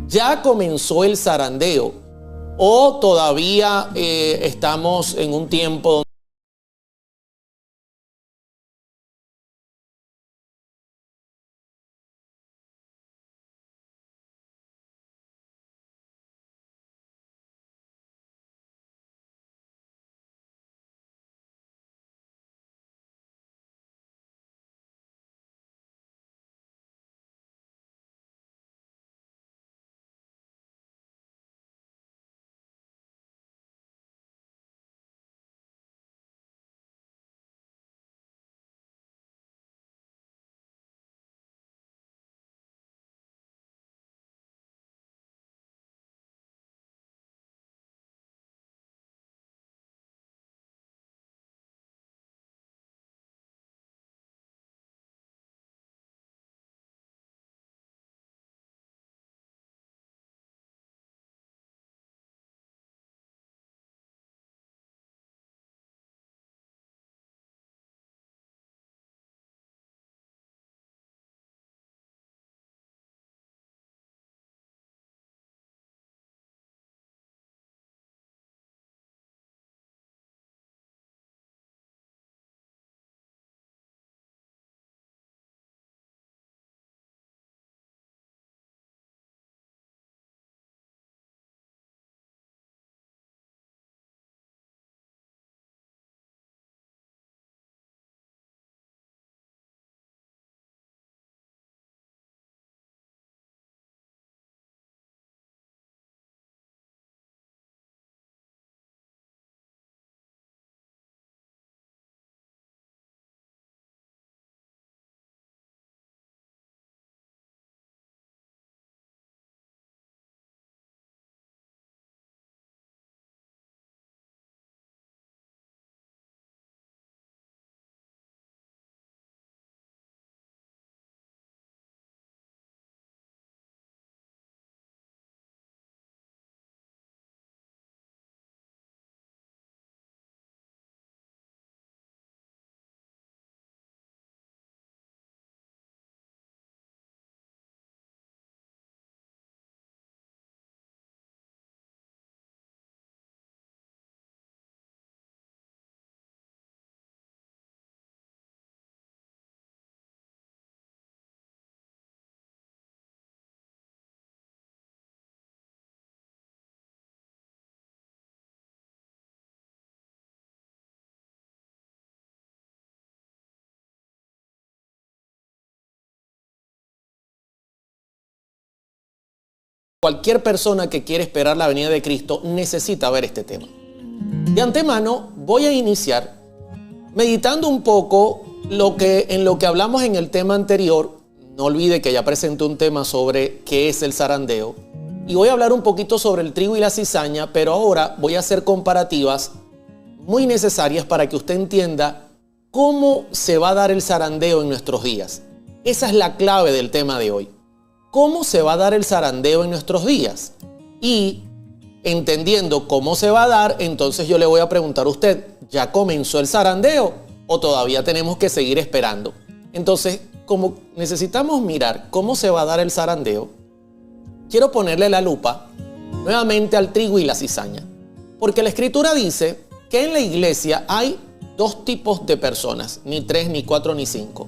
¿Ya comenzó el zarandeo o todavía estamos en un tiempo donde cualquier persona que quiere esperar la venida de Cristo necesita ver este tema? De antemano voy a iniciar meditando un poco en lo que hablamos en el tema anterior. No olvide que ya presenté un tema sobre qué es el zarandeo. Y voy a hablar un poquito sobre el trigo y la cizaña, pero ahora voy a hacer comparativas muy necesarias para que usted entienda cómo se va a dar el zarandeo en nuestros días. Esa es la clave del tema de hoy. ¿Cómo se va a dar el zarandeo en nuestros días? Y entendiendo cómo se va a dar, entonces yo le voy a preguntar a usted, ¿ya comenzó el zarandeo o todavía tenemos que seguir esperando? Entonces, como necesitamos mirar cómo se va a dar el zarandeo, quiero ponerle la lupa nuevamente al trigo y la cizaña. Porque la Escritura dice que en la iglesia hay dos tipos de personas, ni 3, ni 4, ni 5.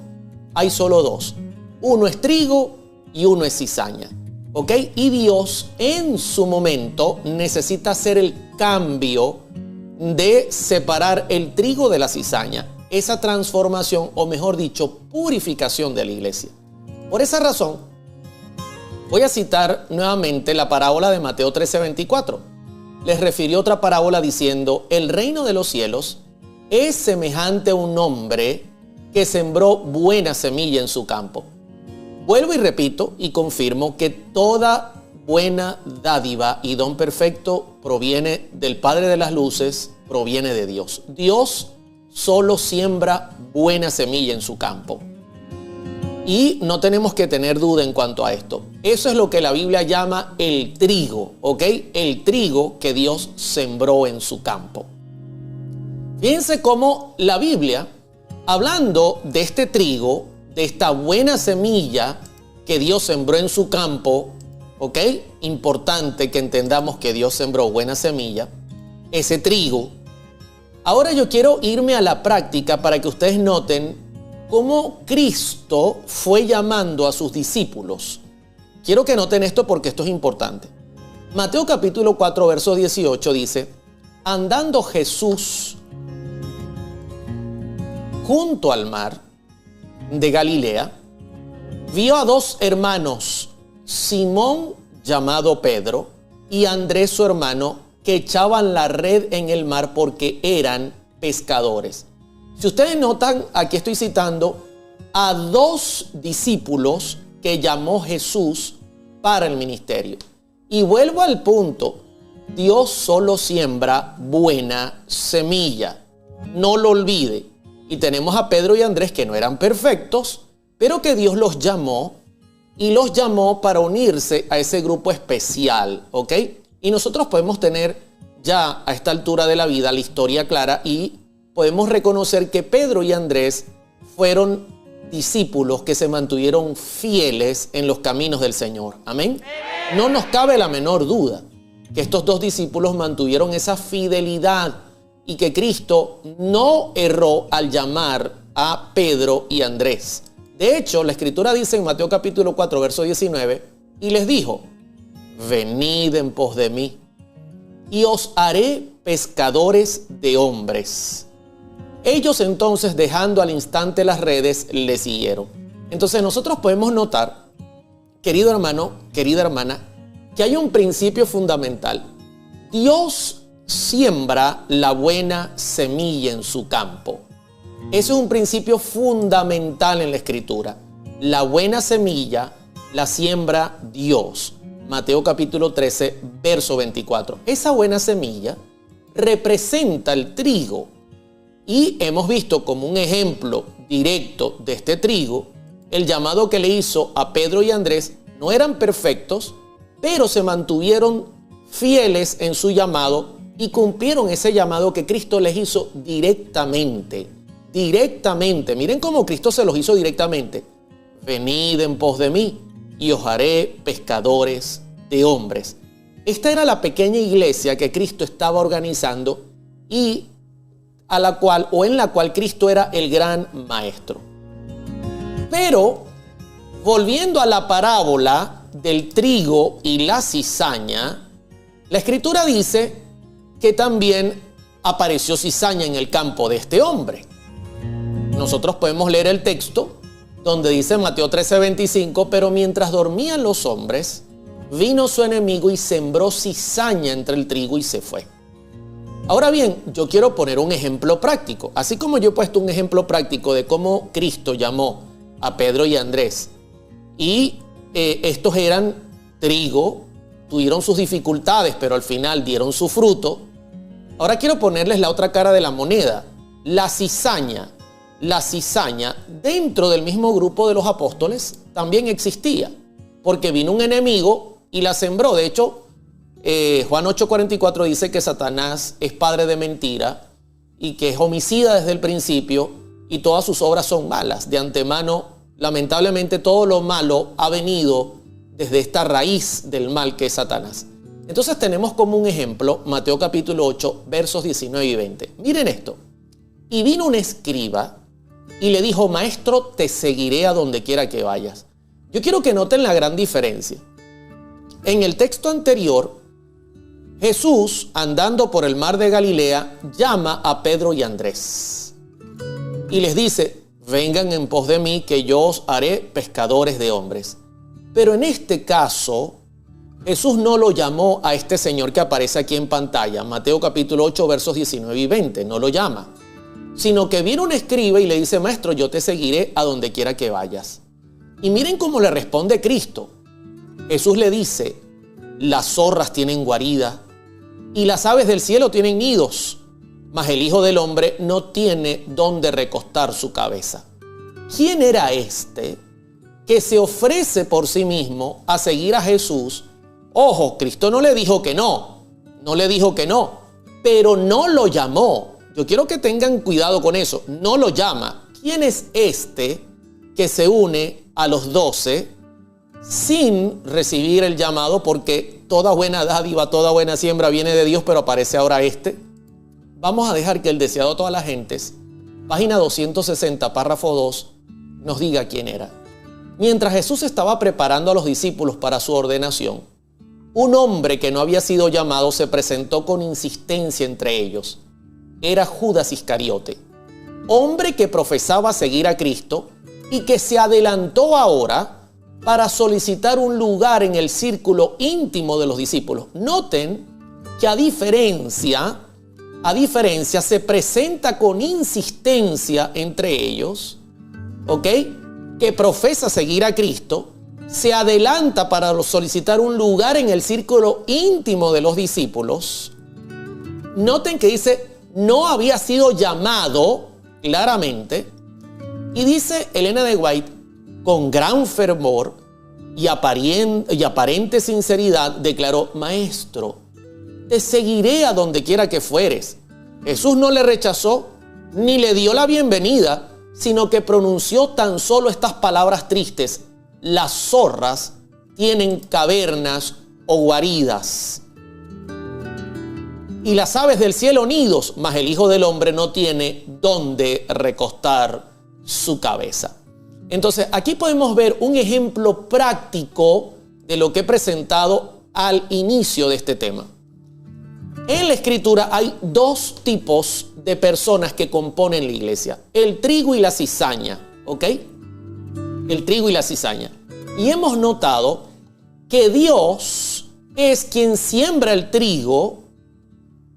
Hay solo 2. Uno es trigo y uno es cizaña. ¿Ok? Y Dios en su momento necesita hacer el cambio de separar el trigo de la cizaña. Esa transformación, o mejor dicho, purificación de la iglesia. Por esa razón, voy a citar nuevamente la parábola de Mateo 13:24. Les refirió otra parábola diciendo: el reino de los cielos es semejante a un hombre que sembró buena semilla en su campo. Vuelvo y repito y confirmo que toda buena dádiva y don perfecto proviene del Padre de las luces, proviene de Dios. Dios solo siembra buena semilla en su campo. Y no tenemos que tener duda en cuanto a esto. Eso es lo que la Biblia llama el trigo, ¿ok? El trigo que Dios sembró en su campo. Fíjense cómo la Biblia, hablando de este trigo, de esta buena semilla que Dios sembró en su campo, ¿ok? Importante que entendamos que Dios sembró buena semilla, ese trigo. Ahora yo quiero irme a la práctica para que ustedes noten cómo Cristo fue llamando a sus discípulos. Quiero que noten esto porque esto es importante. Mateo capítulo 4, verso 18 dice: andando Jesús junto al mar de Galilea, vio a dos hermanos, Simón llamado Pedro y Andrés su hermano, que echaban la red en el mar porque eran pescadores. Si ustedes notan, aquí estoy citando a dos discípulos que llamó Jesús para el ministerio. Y vuelvo al punto, Dios solo siembra buena semilla, no lo olvide. Y tenemos a Pedro y Andrés que no eran perfectos, pero que Dios los llamó y los llamó para unirse a ese grupo especial, ¿ok? Y nosotros podemos tener ya a esta altura de la vida la historia clara y podemos reconocer que Pedro y Andrés fueron discípulos que se mantuvieron fieles en los caminos del Señor. Amén. No nos cabe la menor duda que estos dos discípulos mantuvieron esa fidelidad y que Cristo no erró al llamar a Pedro y Andrés. De hecho, la Escritura dice en Mateo capítulo 4, verso 19, y les dijo: venid en pos de mí, y os haré pescadores de hombres. Ellos entonces, dejando al instante las redes, le siguieron. Entonces nosotros podemos notar, querido hermano, querida hermana, que hay un principio fundamental. Dios siembra la buena semilla en su campo. Ese es un principio fundamental en la Escritura. La buena semilla la siembra Dios. Mateo capítulo 13, verso 24. Esa buena semilla representa el trigo. Y hemos visto como un ejemplo directo de este trigo, el llamado que le hizo a Pedro y Andrés. No eran perfectos, pero se mantuvieron fieles en su llamado y cumplieron ese llamado que Cristo les hizo directamente. Directamente. Miren cómo Cristo se los hizo directamente. Venid en pos de mí y os haré pescadores de hombres. Esta era la pequeña iglesia que Cristo estaba organizando y a la cual o en la cual Cristo era el gran maestro. Pero volviendo a la parábola del trigo y la cizaña, la Escritura dice que también apareció cizaña en el campo de este hombre. Nosotros podemos leer el texto donde dice en Mateo 13:25, pero mientras dormían los hombres, vino su enemigo y sembró cizaña entre el trigo y se fue. Ahora bien, yo quiero poner un ejemplo práctico. Así como yo he puesto un ejemplo práctico de cómo Cristo llamó a Pedro y Andrés y estos eran trigo, tuvieron sus dificultades, pero al final dieron su fruto. Ahora quiero ponerles la otra cara de la moneda. La cizaña dentro del mismo grupo de los apóstoles también existía, porque vino un enemigo y la sembró. De hecho, Juan 8:44 dice que Satanás es padre de mentira y que es homicida desde el principio y todas sus obras son malas. De antemano, lamentablemente, todo lo malo ha venido desde esta raíz del mal que es Satanás. Entonces tenemos como un ejemplo Mateo capítulo 8, versos 19 y 20. Miren esto. Y vino un escriba y le dijo: maestro, te seguiré a donde quiera que vayas. Yo quiero que noten la gran diferencia. En el texto anterior, Jesús, andando por el mar de Galilea, llama a Pedro y Andrés y les dice: vengan en pos de mí, que yo os haré pescadores de hombres. Pero en este caso, Jesús no lo llamó a este señor que aparece aquí en pantalla, Mateo capítulo 8, versos 19 y 20, no lo llama, sino que viene un escriba y le dice: maestro, yo te seguiré a donde quiera que vayas. Y miren cómo le responde Cristo. Jesús le dice: las zorras tienen guarida y las aves del cielo tienen nidos, mas el Hijo del Hombre no tiene dónde recostar su cabeza. ¿Quién era este que se ofrece por sí mismo a seguir a Jesús? Ojo, Cristo no le dijo que no, pero no lo llamó. Yo quiero que tengan cuidado con eso, no lo llama. ¿Quién es este que se une a los 12 sin recibir el llamado, porque toda buena dádiva, toda buena siembra viene de Dios, pero aparece ahora este. Vamos a dejar que el deseado de todas las gentes, página 260, párrafo 2, nos diga quién era. Mientras Jesús estaba preparando a los discípulos para su ordenación, un hombre que no había sido llamado se presentó con insistencia entre ellos. Era Judas Iscariote, hombre que profesaba seguir a Cristo y que se adelantó ahora para solicitar un lugar en el círculo íntimo de los discípulos. Noten que a diferencia se presenta con insistencia entre ellos, ¿ok? Que profesa seguir a Cristo, se adelanta para solicitar un lugar en el círculo íntimo de los discípulos. Noten que dice, no había sido llamado claramente. Y dice Elena de White, con gran fervor y aparente sinceridad, declaró: Maestro, te seguiré a donde quiera que fueres. Jesús no le rechazó ni le dio la bienvenida, sino que pronunció tan solo estas palabras tristes: las zorras tienen cavernas o guaridas, y las aves del cielo nidos, mas el Hijo del Hombre no tiene dónde recostar su cabeza. Entonces, aquí podemos ver un ejemplo práctico de lo que he presentado al inicio de este tema. En la Escritura hay dos tipos de personas que componen la iglesia: el trigo y la cizaña, ¿ok? El trigo y la cizaña. Y hemos notado que Dios es quien siembra el trigo,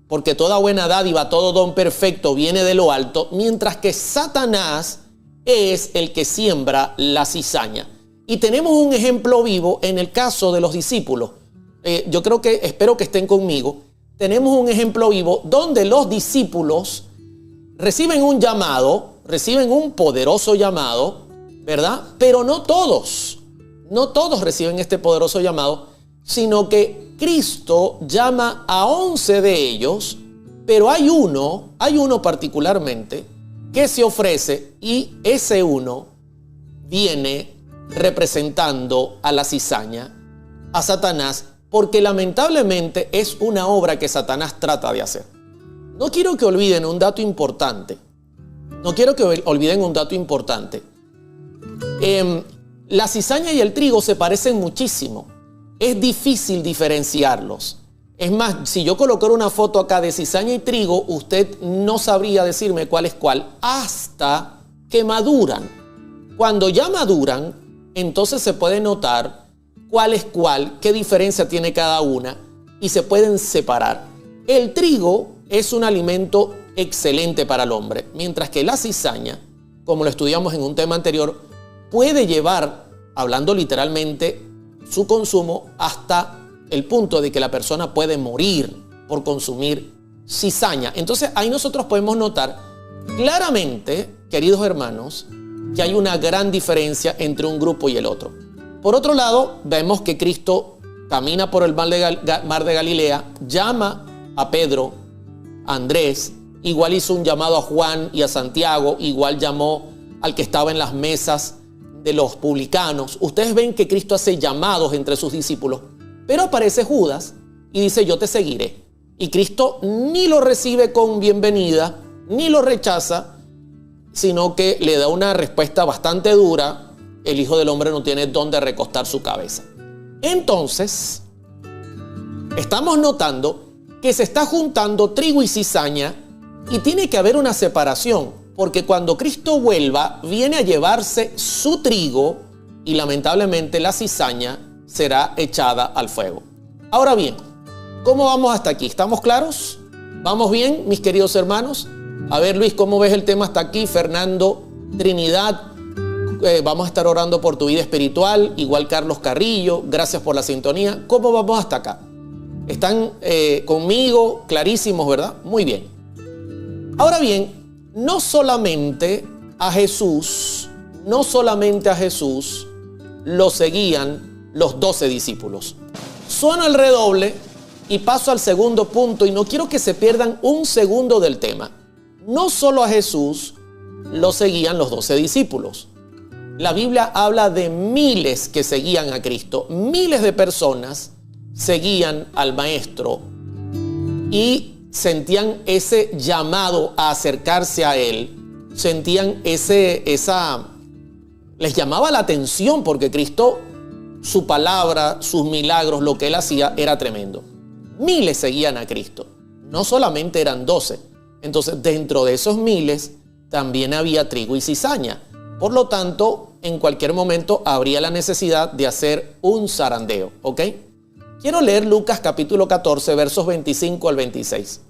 porque toda buena dádiva, todo don perfecto viene de lo alto, mientras que Satanás es el que siembra la cizaña. Y tenemos un ejemplo vivo en el caso de los discípulos. Espero que estén conmigo. Tenemos un ejemplo vivo donde los discípulos reciben un llamado, reciben un poderoso llamado, ¿verdad? Pero no todos reciben este poderoso llamado, sino que Cristo llama a 11 de ellos, pero hay uno particularmente que se ofrece, y ese uno viene representando a la cizaña, a Satanás, porque lamentablemente es una obra que Satanás trata de hacer. No quiero que olviden un dato importante. La cizaña y el trigo se parecen muchísimo. Es difícil diferenciarlos. Es más, si yo colocara una foto acá de cizaña y trigo, usted no sabría decirme cuál es cuál hasta que maduran. Cuando ya maduran, entonces se puede notar cuál es cuál, qué diferencia tiene cada una, y se pueden separar. El trigo es un alimento excelente para el hombre, mientras que la cizaña, como lo estudiamos en un tema anterior, puede llevar, hablando literalmente, su consumo hasta el punto de que la persona puede morir por consumir cizaña. Entonces ahí nosotros podemos notar claramente, queridos hermanos, que hay una gran diferencia entre un grupo y el otro. Por otro lado, vemos que Cristo camina por el mar de Galilea, llama a Pedro, a Andrés, igual hizo un llamado a Juan y a Santiago, igual llamó al que estaba en las mesas de los publicanos. Ustedes ven que Cristo hace llamados entre sus discípulos, pero aparece Judas y dice: yo te seguiré. Y Cristo ni lo recibe con bienvenida, ni lo rechaza, sino que le da una respuesta bastante dura: el Hijo del Hombre no tiene dónde recostar su cabeza. Entonces, estamos notando que se está juntando trigo y cizaña, y tiene que haber una separación, porque cuando Cristo vuelva, viene a llevarse su trigo y lamentablemente la cizaña será echada al fuego. Ahora bien, ¿cómo vamos hasta aquí? ¿Estamos claros? ¿Vamos bien, mis queridos hermanos? A ver, Luis, ¿cómo ves el tema hasta aquí? Fernando, Trinidad, vamos a estar orando por tu vida espiritual. Igual Carlos Carrillo, gracias por la sintonía. ¿Cómo vamos hasta acá? ¿Están conmigo? Clarísimos, ¿verdad? Muy bien. Ahora bien, no solamente a Jesús lo seguían los 12 discípulos. Suena el redoble y paso al segundo punto, y no quiero que se pierdan un segundo del tema. No solo a Jesús lo seguían los 12 discípulos. La Biblia habla de miles que seguían a Cristo. Miles de personas seguían al Maestro y sentían ese llamado a acercarse a Él. Sentían les llamaba la atención porque Cristo, su palabra, sus milagros, lo que Él hacía era tremendo. Miles seguían a Cristo. No solamente eran 12. Entonces, dentro de esos miles también había trigo y cizaña. Por lo tanto, en cualquier momento habría la necesidad de hacer un zarandeo, ¿ok? Quiero leer Lucas capítulo 14, versos 25 al 26.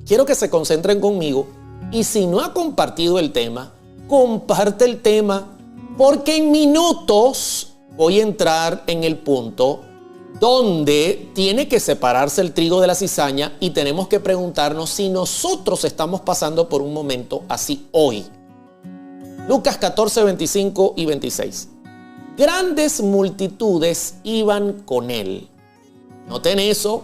Quiero que se concentren conmigo y si no ha compartido el tema, comparte el tema, porque en minutos voy a entrar en el punto donde tiene que separarse el trigo de la cizaña y tenemos que preguntarnos si nosotros estamos pasando por un momento así hoy. Lucas 14, 25 y 26. Grandes multitudes iban con él. Noten eso.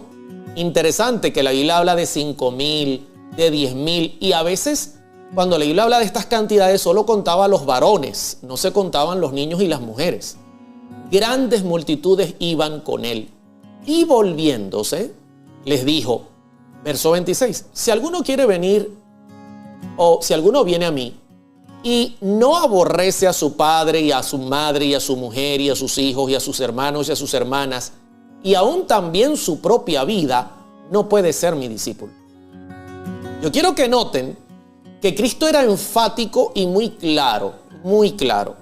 Interesante que la Biblia habla de 5,000, de 10,000 y a veces cuando la Biblia habla de estas cantidades solo contaba a los varones, no se contaban los niños y las mujeres. Grandes multitudes iban con él y volviéndose les dijo, verso 26, si alguno quiere venir o si alguno viene a mí y no aborrece a su padre y a su madre y a su mujer y a sus hijos y a sus hermanos y a sus hermanas y aún también su propia vida, no puede ser mi discípulo. Yo quiero que noten que Cristo era enfático y muy claro, muy claro.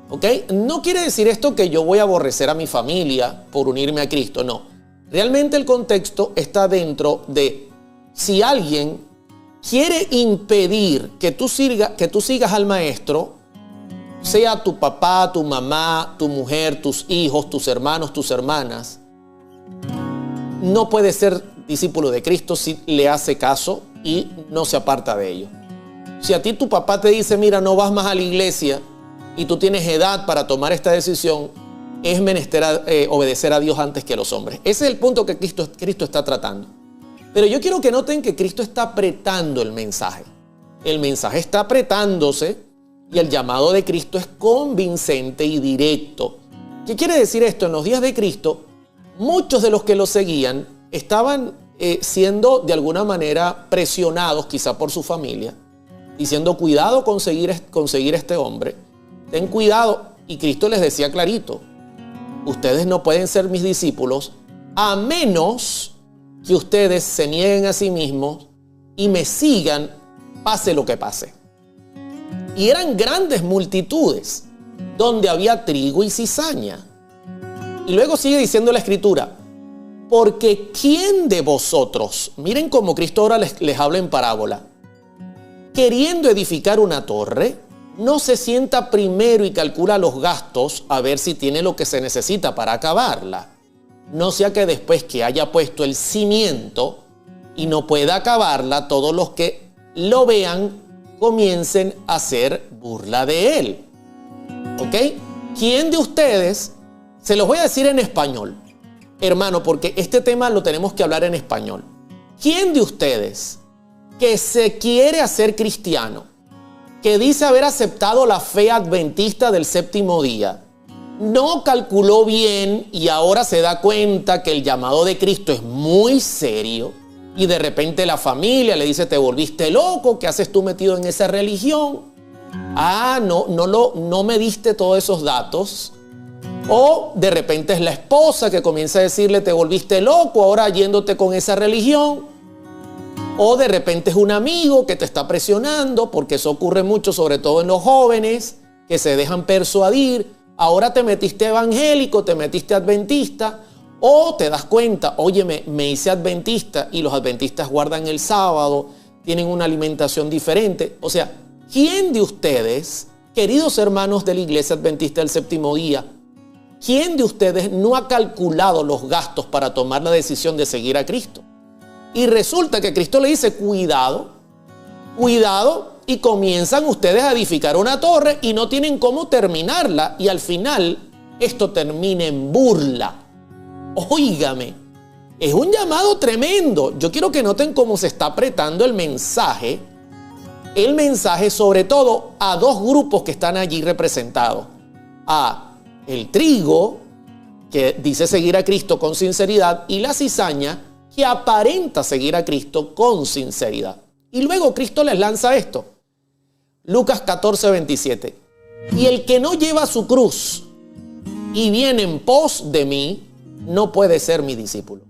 ¿Ok? No quiere decir esto que yo voy a aborrecer a mi familia por unirme a Cristo, no. Realmente el contexto está dentro de si alguien quiere impedir que tú sigas al Maestro, sea tu papá, tu mamá, tu mujer, tus hijos, tus hermanos, tus hermanas, no puede ser discípulo de Cristo si le hace caso y no se aparta de ello. Si a ti tu papá te dice, mira, no vas más a la iglesia y tú tienes edad para tomar esta decisión, es menester obedecer a Dios antes que a los hombres. Ese es el punto que Cristo está tratando. Pero yo quiero que noten que Cristo está apretando el mensaje. El mensaje está apretándose y el llamado de Cristo es convincente y directo. ¿Qué quiere decir esto? En los días de Cristo, muchos de los que lo seguían estaban siendo de alguna manera presionados quizá por su familia, diciendo, cuidado conseguir este hombre, ten cuidado. Y Cristo les decía clarito, ustedes no pueden ser mis discípulos a menos que ustedes se nieguen a sí mismos y me sigan, pase lo que pase. Y eran grandes multitudes donde había trigo y cizaña. Y luego sigue diciendo la Escritura, porque ¿quién de vosotros, miren cómo Cristo ahora les habla en parábola, queriendo edificar una torre, no se sienta primero y calcula los gastos a ver si tiene lo que se necesita para acabarla? No sea que después que haya puesto el cimiento y no pueda acabarla, todos los que lo vean comiencen a hacer burla de él. ¿Ok? ¿Quién de ustedes? Se los voy a decir en español, hermano, porque este tema lo tenemos que hablar en español. ¿Quién de ustedes que se quiere hacer cristiano, que dice haber aceptado la fe adventista del séptimo día, no calculó bien y ahora se da cuenta que el llamado de Cristo es muy serio y de repente la familia le dice, te volviste loco, ¿qué haces tú metido en esa religión? No me diste todos esos datos. O de repente es la esposa que comienza a decirle, te volviste loco ahora yéndote con esa religión. O de repente es un amigo que te está presionando, porque eso ocurre mucho, sobre todo en los jóvenes, que se dejan persuadir. Ahora te metiste evangélico, te metiste adventista, o te das cuenta, oye, me hice adventista y los adventistas guardan el sábado, tienen una alimentación diferente. O sea, ¿quién de ustedes, queridos hermanos de la iglesia adventista del séptimo día, quién de ustedes no ha calculado los gastos para tomar la decisión de seguir a Cristo? Y resulta que Cristo le dice, cuidado, y comienzan ustedes a edificar una torre y no tienen cómo terminarla. Y al final, esto termina en burla. Óigame, es un llamado tremendo. Yo quiero que noten cómo se está apretando el mensaje el mensaje sobre todo a dos grupos que están allí representados. A el trigo, que dice seguir a Cristo con sinceridad, y la cizaña, que aparenta seguir a Cristo con sinceridad. Y luego Cristo les lanza esto. Lucas 14:27. Y el que no lleva su cruz y viene en pos de mí, no puede ser mi discípulo.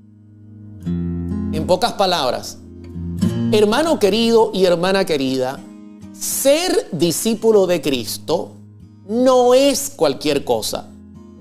En pocas palabras, hermano querido y hermana querida, ser discípulo de Cristo no es cualquier cosa,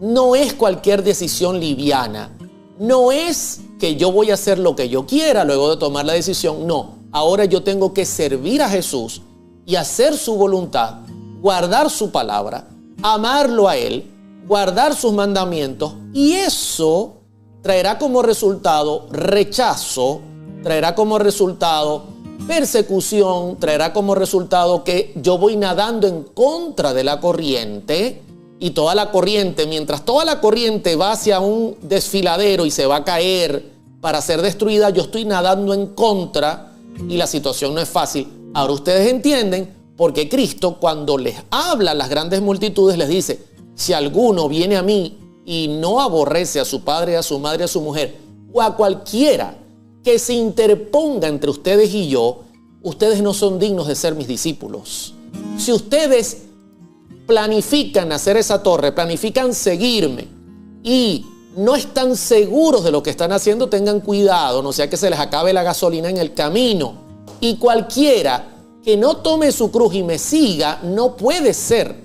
no es cualquier decisión liviana, no es que yo voy a hacer lo que yo quiera luego de tomar la decisión, no. Ahora yo tengo que servir a Jesús y hacer su voluntad, guardar su palabra, amarlo a Él, guardar sus mandamientos, y eso traerá como resultado rechazo, traerá como resultado persecución, traerá como resultado que yo voy nadando en contra de la corriente, y toda la corriente, mientras toda la corriente va hacia un desfiladero y se va a caer para ser destruida, yo estoy nadando en contra y la situación no es fácil. Ahora ustedes entienden por qué Cristo, cuando les habla a las grandes multitudes, les dice: si alguno viene a mí y no aborrece a su padre, a su madre, a su mujer, o a cualquiera que se interponga entre ustedes y yo, ustedes no son dignos de ser mis discípulos. Si ustedes planifican hacer esa torre, planifican seguirme y no están seguros de lo que están haciendo, tengan cuidado, no sea que se les acabe la gasolina en el camino. Y cualquiera que no tome su cruz y me siga, no puede ser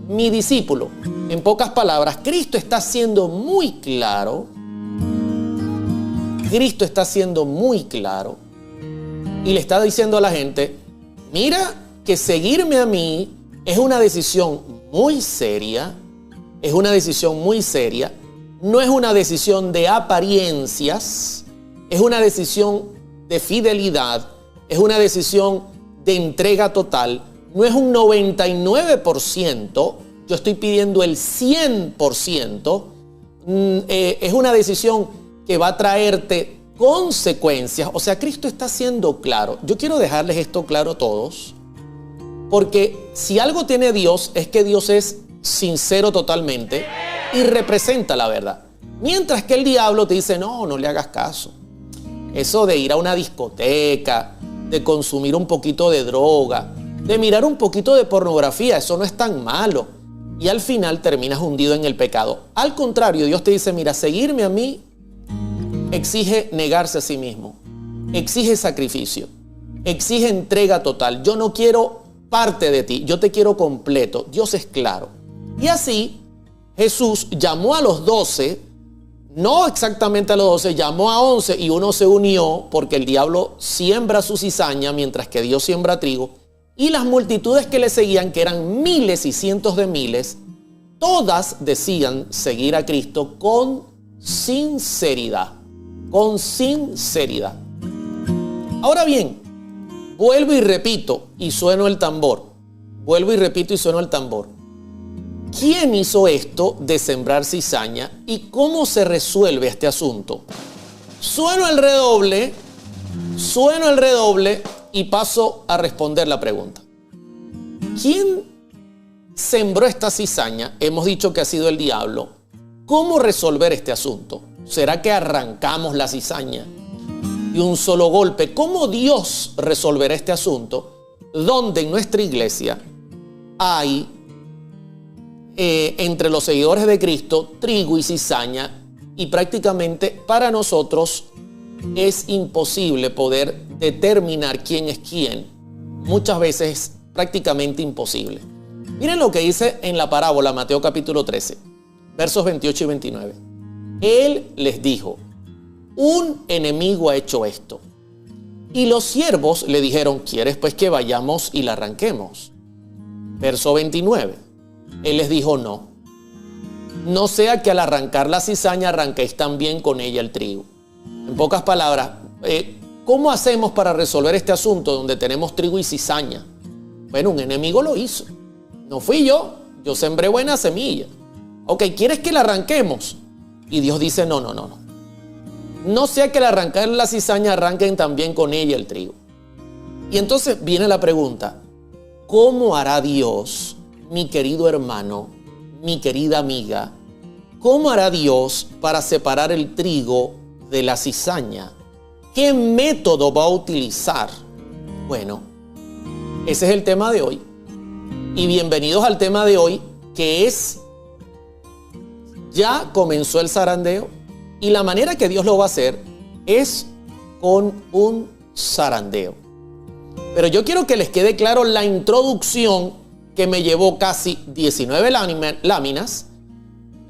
mi discípulo. En pocas palabras, Cristo está siendo muy claro. Cristo está siendo muy claro y le está diciendo a la gente: mira que seguirme a mí es una decisión muy seria, es una decisión muy seria, no es una decisión de apariencias, es una decisión de fidelidad, es una decisión de entrega total, no es un 99%, yo estoy pidiendo el 100%, es una decisión que va a traerte consecuencias. O sea, Cristo está siendo claro. Yo quiero dejarles esto claro a todos, porque si algo tiene Dios es que Dios es sincero totalmente y representa la verdad. Mientras que el diablo te dice: no, no le hagas caso. Eso de ir a una discoteca, de consumir un poquito de droga, de mirar un poquito de pornografía, eso no es tan malo. Y al final terminas hundido en el pecado. Al contrario, Dios te dice: mira, seguirme a mí exige negarse a sí mismo, exige sacrificio, exige entrega total. Yo no quiero parte de ti, yo te quiero completo. Dios es claro. Y así Jesús llamó a los 12, no exactamente a los 12, llamó a 11 y uno se unió, porque el diablo siembra su cizaña mientras que Dios siembra trigo. Y las multitudes que le seguían, que eran miles y cientos de miles, todas decían seguir a Cristo con sinceridad. Con sinceridad. Ahora bien, vuelvo y repito y sueno el tambor. Vuelvo y repito y sueno el tambor. ¿Quién hizo esto de sembrar cizaña y cómo se resuelve este asunto? Sueno el redoble y paso a responder la pregunta. ¿Quién sembró esta cizaña? Hemos dicho que ha sido el diablo. ¿Cómo resolver este asunto? ¿Será que arrancamos la cizaña de un solo golpe? ¿Cómo Dios resolverá este asunto donde en nuestra iglesia hay entre los seguidores de Cristo trigo y cizaña, y prácticamente para nosotros es imposible poder determinar quién es quién? Muchas veces es prácticamente imposible. Miren lo que dice en la parábola Mateo capítulo 13, versos 28 y 29. Él les dijo: un enemigo ha hecho esto. Y los siervos le dijeron: ¿quieres pues que vayamos y la arranquemos? Verso 29. Él les dijo: no. No sea que al arrancar la cizaña arranquéis también con ella el trigo. En pocas palabras, ¿cómo hacemos para resolver este asunto donde tenemos trigo y cizaña? Bueno, un enemigo lo hizo. No fui yo. Yo sembré buena semilla. Ok, ¿quieres que la arranquemos? Y Dios dice: no. No sea que al arrancar la cizaña arranquen también con ella el trigo. Y entonces viene la pregunta: ¿cómo hará Dios, mi querido hermano, mi querida amiga? ¿Cómo hará Dios para separar el trigo de la cizaña? ¿Qué método va a utilizar? Bueno, ese es el tema de hoy. Y bienvenidos al tema de hoy, que es, ya comenzó el zarandeo, y la manera que Dios lo va a hacer es con un zarandeo. Pero yo quiero que les quede claro la introducción que me llevó casi 19 láminas,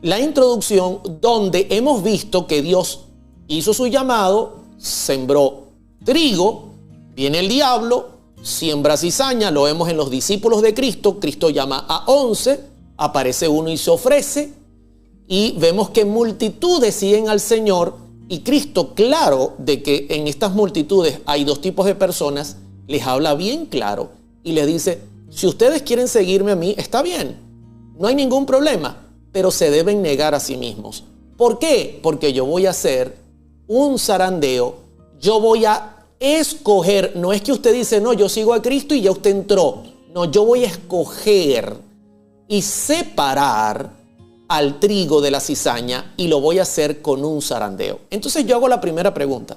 la introducción donde hemos visto que Dios hizo su llamado, sembró trigo, viene el diablo, siembra cizaña, lo vemos en los discípulos de Cristo, Cristo llama a 11, aparece uno y se ofrece, y vemos que multitudes siguen al Señor, y Cristo, claro de que en estas multitudes hay dos tipos de personas, les habla bien claro y les dice, si ustedes quieren seguirme a mí, está bien, no hay ningún problema, pero se deben negar a sí mismos. ¿Por qué? Porque yo voy a hacer un zarandeo, yo voy a escoger, no es que usted dice, no, yo sigo a Cristo y ya usted entró, no, yo voy a escoger y separar al trigo de la cizaña y lo voy a hacer con un zarandeo. Entonces yo hago la primera pregunta,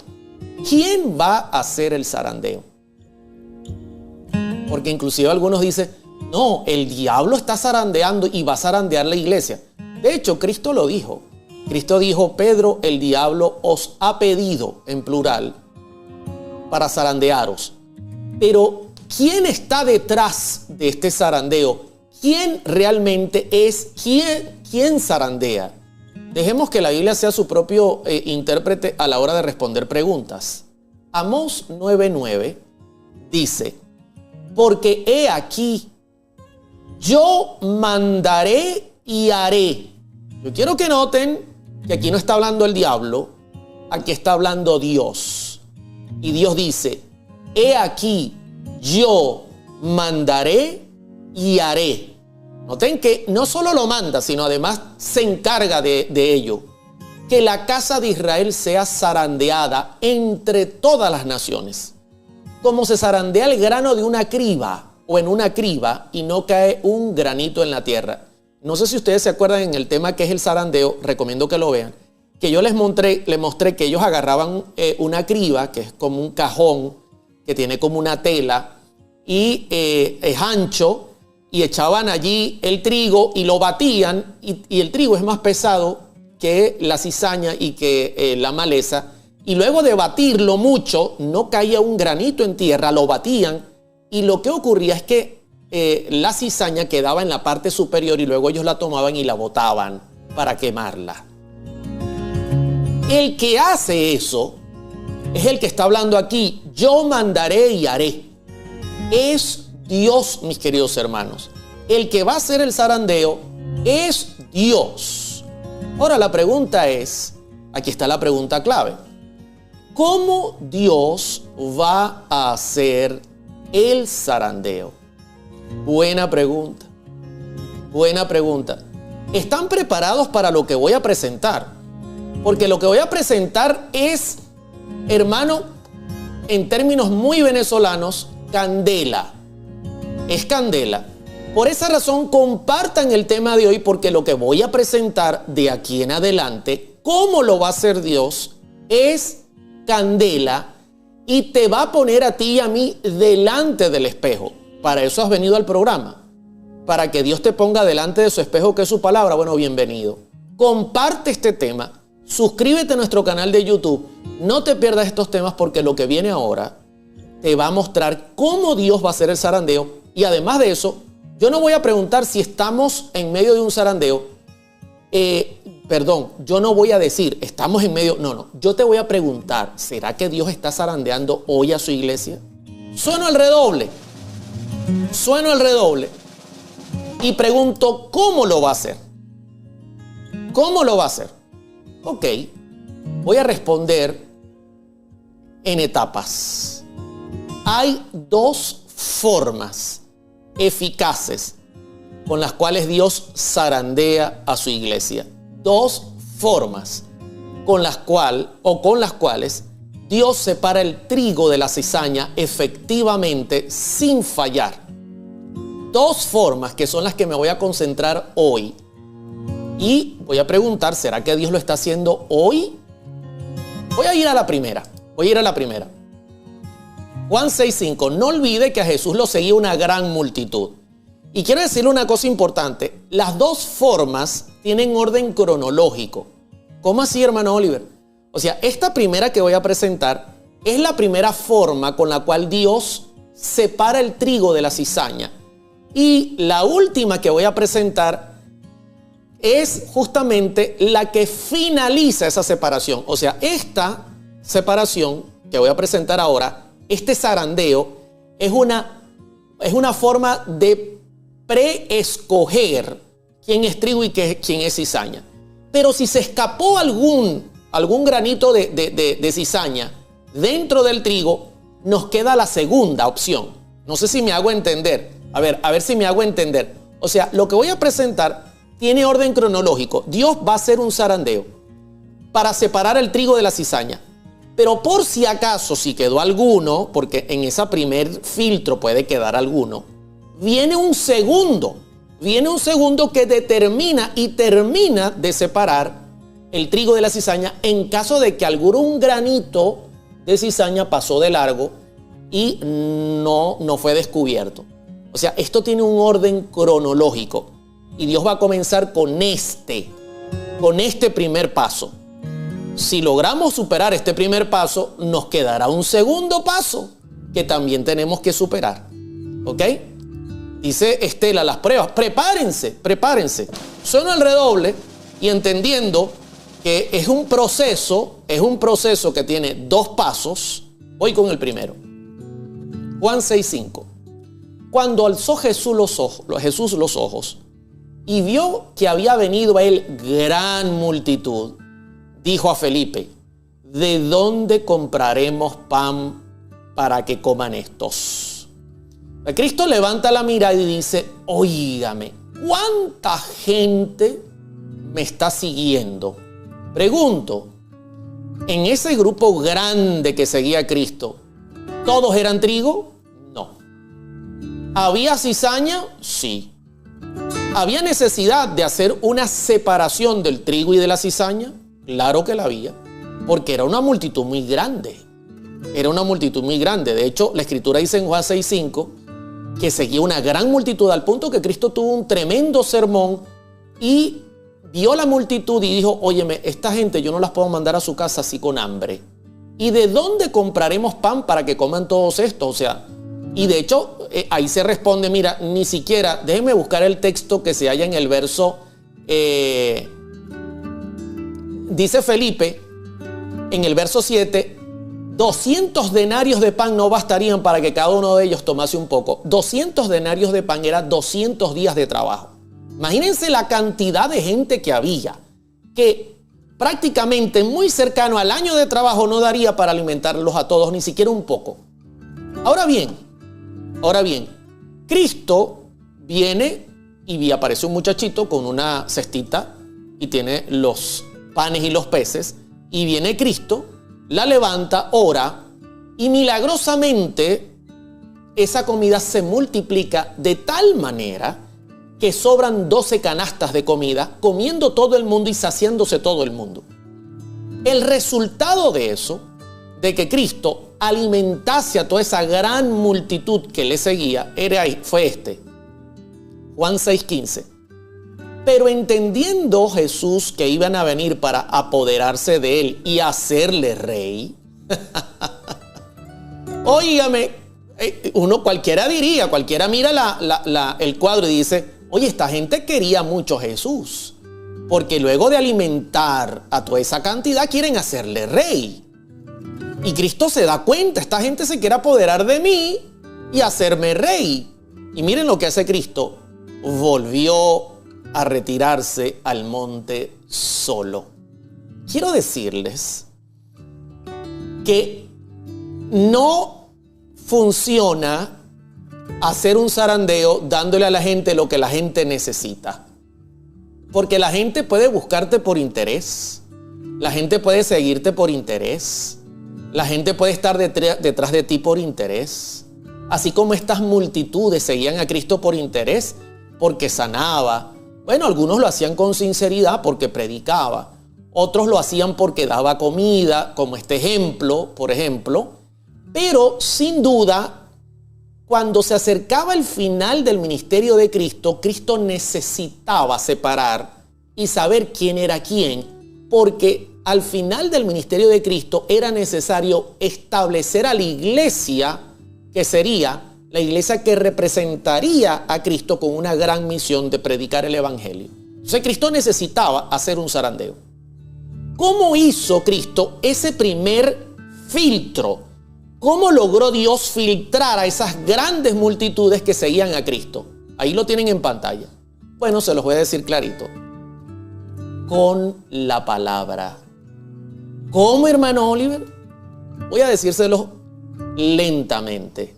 ¿quién va a hacer el zarandeo? Porque inclusive algunos dicen, no, el diablo está zarandeando y va a zarandear la iglesia. De hecho, Cristo lo dijo. Cristo dijo, Pedro, el diablo os ha pedido, en plural, para zarandearos. Pero, ¿quién está detrás de este zarandeo? ¿Quién realmente es? ¿Quién zarandea? Dejemos que la Biblia sea su propio intérprete a la hora de responder preguntas. Amós 9:9 dice, porque he aquí, yo mandaré y haré. Yo quiero que noten que aquí no está hablando el diablo, aquí está hablando Dios. Y Dios dice, he aquí, yo mandaré y haré. Noten que no solo lo manda, sino además se encarga de ello. Que la casa de Israel sea zarandeada entre todas las naciones. Como se zarandea el grano de una criba o en una criba y no cae un granito en la tierra. No sé si ustedes se acuerdan en el tema que es el zarandeo, recomiendo que lo vean, que yo les mostré que ellos agarraban una criba, que es como un cajón, que tiene como una tela y es ancho, y echaban allí el trigo y lo batían, y el trigo es más pesado que la cizaña y que la maleza, y luego de batirlo mucho, no caía un granito en tierra, lo batían, y lo que ocurría es que la cizaña quedaba en la parte superior y luego ellos la tomaban y la botaban para quemarla. El que hace eso es el que está hablando aquí, yo mandaré y haré. Es Dios, mis queridos hermanos. El que va a hacer el zarandeo es Dios. Ahora la pregunta es, aquí está la pregunta clave. ¿Cómo Dios va a hacer el zarandeo? Buena pregunta. Buena pregunta. ¿Están preparados para lo que voy a presentar? Porque lo que voy a presentar es, hermano, en términos muy venezolanos, candela. Es candela. Por esa razón, compartan el tema de hoy, porque lo que voy a presentar de aquí en adelante, cómo lo va a hacer Dios, es candela y te va a poner a ti y a mí delante del espejo. Para eso has venido al programa, para que Dios te ponga delante de su espejo, que es su palabra. Bueno, bienvenido. Comparte este tema, suscríbete a nuestro canal de YouTube, no te pierdas estos temas, porque lo que viene ahora te va a mostrar cómo Dios va a hacer el zarandeo. Y además de eso, yo no voy a preguntar si estamos en medio de un zarandeo. Yo no voy a decir, estamos en medio. No. Yo te voy a preguntar, ¿será que Dios está zarandeando hoy a su iglesia? Sueno el redoble. Y pregunto, ¿cómo lo va a hacer? ¿Cómo lo va a hacer? Ok, voy a responder en etapas. Hay dos formas eficaces con las cuales Dios zarandea a su iglesia. Dos formas con las cuales Dios separa el trigo de la cizaña efectivamente sin fallar. dos formas que son las que me voy a concentrar hoy. Y voy a preguntar, ¿será que Dios lo está haciendo hoy? Voy a ir a la primera. Juan 6:5. No olvide que a Jesús lo seguía una gran multitud. Y quiero decirle una cosa importante. Las dos formas tienen orden cronológico. ¿Cómo así, hermano Oliver? O sea, esta primera que voy a presentar es la primera forma con la cual Dios separa el trigo de la cizaña. Y la última que voy a presentar es justamente la que finaliza esa separación. O sea, esta separación que voy a presentar ahora, este zarandeo, es una forma de preescoger quién es trigo y quién es cizaña. Pero si se escapó algún granito de cizaña dentro del trigo, nos queda la segunda opción. No sé si me hago entender. A ver si me hago entender. O sea, lo que voy a presentar tiene orden cronológico. Dios va a hacer un zarandeo para separar el trigo de la cizaña. Pero por si acaso, si quedó alguno, porque en ese primer filtro puede quedar alguno, viene un segundo que determina y termina de separar el trigo de la cizaña en caso de que algún granito de cizaña pasó de largo y no fue descubierto. O sea, esto tiene un orden cronológico y Dios va a comenzar con este primer paso. Si logramos superar este primer paso, nos quedará un segundo paso que también tenemos que superar. ¿Ok? Dice Estela, las pruebas. Prepárense. Suena el redoble y entendiendo que es un proceso que tiene dos pasos. Voy con el primero. Juan 6:5. Cuando alzó Jesús los ojos y vio que había venido a él gran multitud, dijo a Felipe: ¿de dónde compraremos pan para que coman estos? Cristo levanta la mirada y dice: óigame, ¿cuánta gente me está siguiendo? Pregunto, en ese grupo grande que seguía a Cristo, ¿todos eran trigo? No. ¿Había cizaña? Sí. ¿Había necesidad de hacer una separación del trigo y de la cizaña? Claro que la había, porque era una multitud muy grande. De hecho, la Escritura dice en Juan 6:5 que seguía una gran multitud al punto que Cristo tuvo un tremendo sermón y vio la multitud y dijo: óyeme, esta gente yo no las puedo mandar a su casa así con hambre. ¿Y de dónde compraremos pan para que coman todos estos? O sea, y de hecho ahí se responde, mira, ni siquiera, déjenme buscar el texto que se halla en el verso, dice Felipe en el verso 7, 200 denarios de pan no bastarían para que cada uno de ellos tomase un poco. 200 denarios de pan era 200 días de trabajo. Imagínense la cantidad de gente que había, que prácticamente muy cercano al año de trabajo no daría para alimentarlos a todos, ni siquiera un poco. Ahora bien, Cristo viene y aparece un muchachito con una cestita y tiene los panes y los peces, y viene Cristo, la levanta, ora, y milagrosamente esa comida se multiplica de tal manera que sobran 12 canastas de comida, comiendo todo el mundo y saciándose todo el mundo. El resultado de eso, de que Cristo alimentase a toda esa gran multitud que le seguía, fue este. Juan 6:15. Pero entendiendo Jesús que iban a venir para apoderarse de él y hacerle rey, óigame, cualquiera mira el cuadro y dice: oye, esta gente quería mucho a Jesús, porque luego de alimentar a toda esa cantidad quieren hacerle rey. Y Cristo se da cuenta, esta gente se quiere apoderar de mí y hacerme rey. Y miren lo que hace Cristo: volvió a retirarse al monte solo. Quiero decirles que no funciona hacer un zarandeo dándole a la gente lo que la gente necesita. Porque la gente puede buscarte por interés, la gente puede seguirte por interés, la gente puede estar detrás de ti por interés. Así como estas multitudes seguían a Cristo por interés, porque sanaba. Bueno, algunos lo hacían con sinceridad porque predicaba. Otros lo hacían porque daba comida, como este ejemplo, por ejemplo. Pero sin duda, cuando se acercaba el final del ministerio de Cristo, Cristo necesitaba separar y saber quién era quién, porque al final del ministerio de Cristo era necesario establecer a la iglesia, que sería la iglesia que representaría a Cristo con una gran misión de predicar el evangelio. Entonces Cristo necesitaba hacer un zarandeo. ¿Cómo hizo Cristo ese primer filtro? ¿Cómo logró Dios filtrar a esas grandes multitudes que seguían a Cristo? Ahí lo tienen en pantalla. Bueno, se los voy a decir clarito. Con la palabra. ¿Cómo, hermano Oliver? Voy a decírselo lentamente.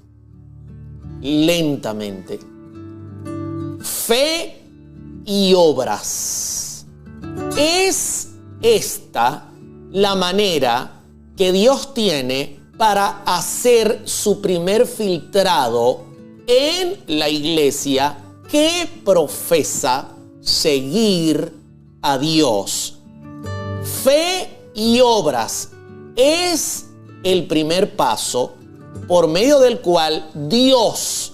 Lentamente. Fe y obras. Es esta la manera que Dios tiene para hacer su primer filtrado en la iglesia que profesa seguir a Dios. Fe y obras es el primer paso por medio del cual Dios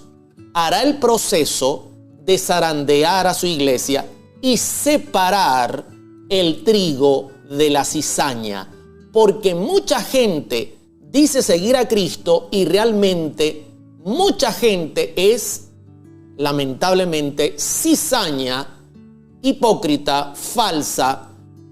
hará el proceso de zarandear a su iglesia y separar el trigo de la cizaña. Porque mucha gente dice seguir a Cristo y realmente mucha gente es, lamentablemente, cizaña, hipócrita, falsa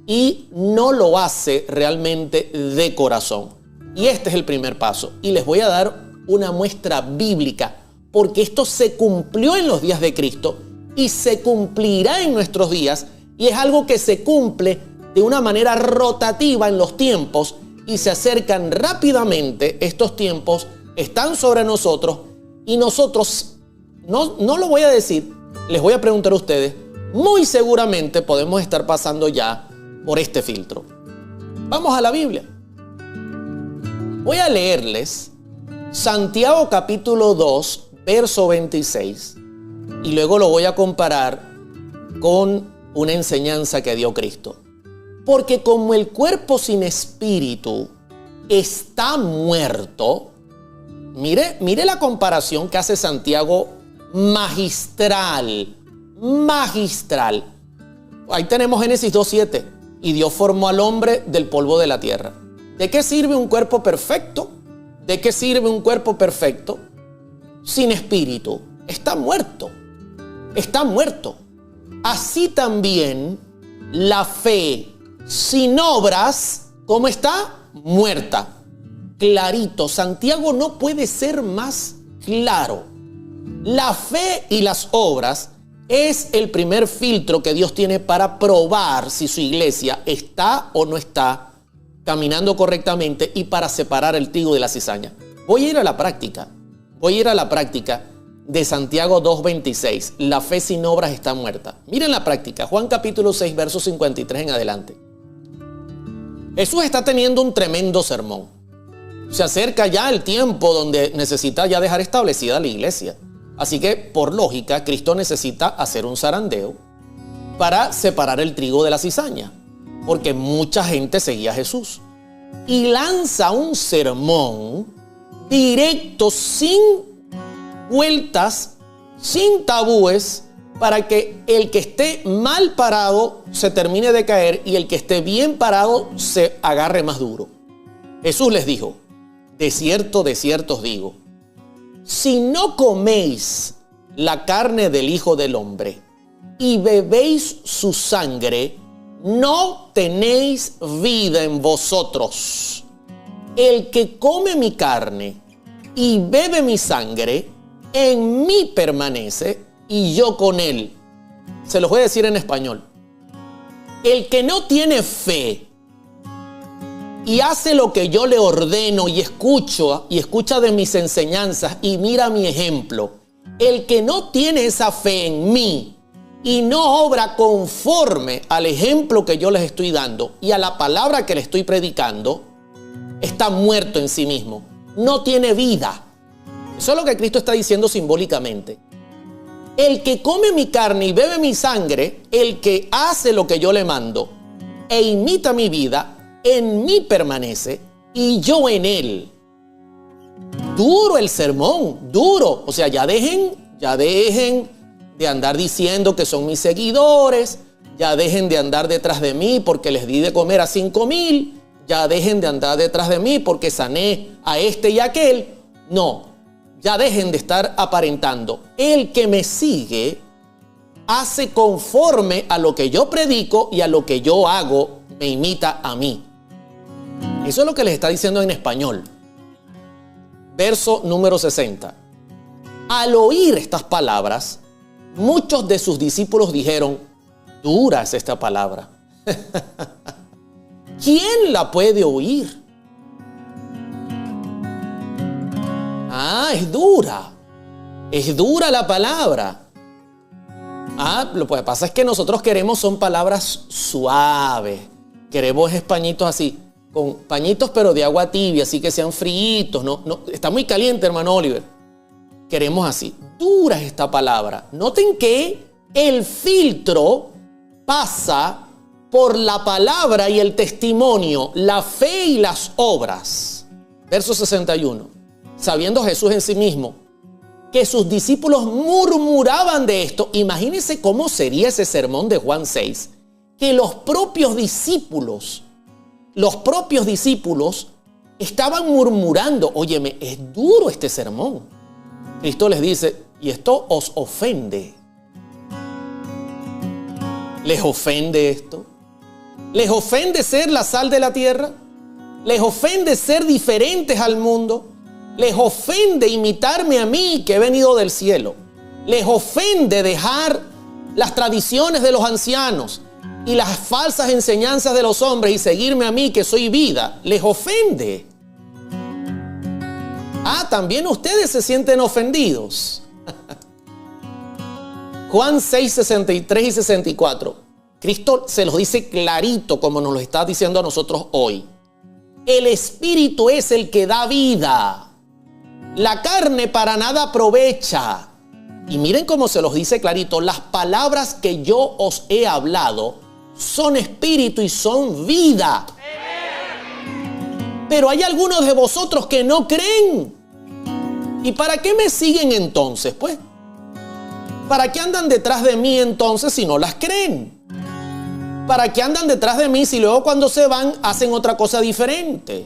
y no lo hace realmente de corazón. Y este es el primer paso. Y les voy a dar una muestra bíblica, porque esto se cumplió en los días de Cristo y se cumplirá en nuestros días, y es algo que se cumple de una manera rotativa en los tiempos y se acercan rápidamente. Estos tiempos están sobre nosotros y nosotros, no lo voy a decir, les voy a preguntar a ustedes, muy seguramente podemos estar pasando ya por este filtro. Vamos a la Biblia. Voy a leerles Santiago capítulo 2, verso 26, y luego lo voy a comparar con una enseñanza que dio Cristo. Porque como el cuerpo sin espíritu está muerto, mire la comparación que hace Santiago, magistral. Ahí tenemos Génesis 2:7. Y Dios formó al hombre del polvo de la tierra. ¿De qué sirve un cuerpo perfecto? ¿De qué sirve un cuerpo perfecto sin espíritu? Está muerto. Está muerto. Así también la fe sin obras, ¿cómo está? Muerta. Clarito. Santiago no puede ser más claro. La fe y las obras es el primer filtro que Dios tiene para probar si su iglesia está o no está caminando correctamente y para separar el trigo de la cizaña. Voy a ir a la práctica de Santiago 2:26. La fe sin obras está muerta. Miren la práctica. Juan capítulo 6, verso 53 en adelante. Jesús está teniendo un tremendo sermón. Se acerca ya el tiempo donde necesita ya dejar establecida la iglesia. Así que, por lógica, Cristo necesita hacer un zarandeo para separar el trigo de la cizaña, porque mucha gente seguía a Jesús. Y lanza un sermón directo, sin vueltas, sin tabúes, para que el que esté mal parado se termine de caer y el que esté bien parado se agarre más duro. Jesús les dijo: de cierto os digo, si no coméis la carne del Hijo del Hombre y bebéis su sangre, no tenéis vida en vosotros. El que come mi carne y bebe mi sangre, en mí permanece y yo con él. Se los voy a decir en español. El que no tiene fe y hace lo que yo le ordeno y escucha de mis enseñanzas y mira mi ejemplo, el que no tiene esa fe en mí y no obra conforme al ejemplo que yo les estoy dando y a la palabra que le estoy predicando, está muerto en sí mismo. No tiene vida. Eso es lo que Cristo está diciendo simbólicamente. El que come mi carne y bebe mi sangre, el que hace lo que yo le mando e imita mi vida, en mí permanece y yo en él. Duro el sermón, duro. O sea, ya dejen de andar diciendo que son mis seguidores, ya dejen de andar detrás de mí porque les di de comer a 5,000, ya dejen de andar detrás de mí porque sané a este y a aquel. No, ya dejen de estar aparentando. El que me sigue hace conforme a lo que yo predico y a lo que yo hago, me imita a mí. Eso es lo que les está diciendo en español. Verso número 60. Al oír estas palabras, muchos de sus discípulos dijeron: dura es esta palabra. ¿Quién la puede oír? Es dura. Es dura la palabra. Lo que pasa es que nosotros queremos son palabras suaves. Queremos pañitos así, con pañitos pero de agua tibia, así que sean fríitos. No, está muy caliente, hermano Oliver. Queremos así. Dura es esta palabra. Noten que el filtro pasa por la palabra y el testimonio, la fe y las obras. Verso 61. Sabiendo Jesús en sí mismo que sus discípulos murmuraban de esto. Imagínense cómo sería ese sermón de Juan 6. Que los propios discípulos estaban murmurando. Óyeme, es duro este sermón. Cristo les dice, y esto os ofende. ¿Les ofende esto? ¿Les ofende ser la sal de la tierra? ¿Les ofende ser diferentes al mundo? ¿Les ofende imitarme a mí que he venido del cielo? ¿Les ofende dejar las tradiciones de los ancianos y las falsas enseñanzas de los hombres y seguirme a mí que soy vida? ¿Les ofende? También ustedes se sienten ofendidos. Juan 6, 63 y 64. Cristo se los dice clarito como nos lo está diciendo a nosotros hoy. El Espíritu es el que da vida. La carne para nada aprovecha. Y miren cómo se los dice clarito. Las palabras que yo os he hablado son espíritu y son vida. Pero hay algunos de vosotros que no creen. ¿Y para qué me siguen entonces? Pues, ¿para qué andan detrás de mí entonces si no las creen? ¿Para qué andan detrás de mí si luego cuando se van hacen otra cosa diferente?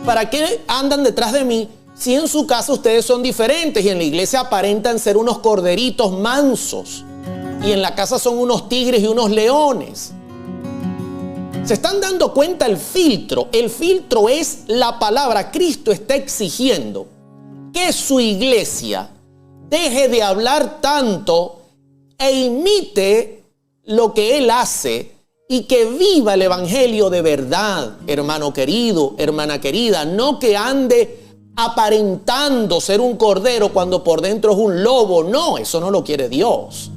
¿Para qué andan detrás de mí si en su casa ustedes son diferentes y en la iglesia aparentan ser unos corderitos mansos y en la casa son unos tigres y unos leones? ¿Se están dando cuenta el filtro? El filtro es la palabra. Cristo está exigiendo que su iglesia deje de hablar tanto e imite lo que Él hace y que viva el evangelio de verdad, hermano querido, hermana querida. No que ande aparentando ser un cordero cuando por dentro es un lobo. No, eso no lo quiere Dios.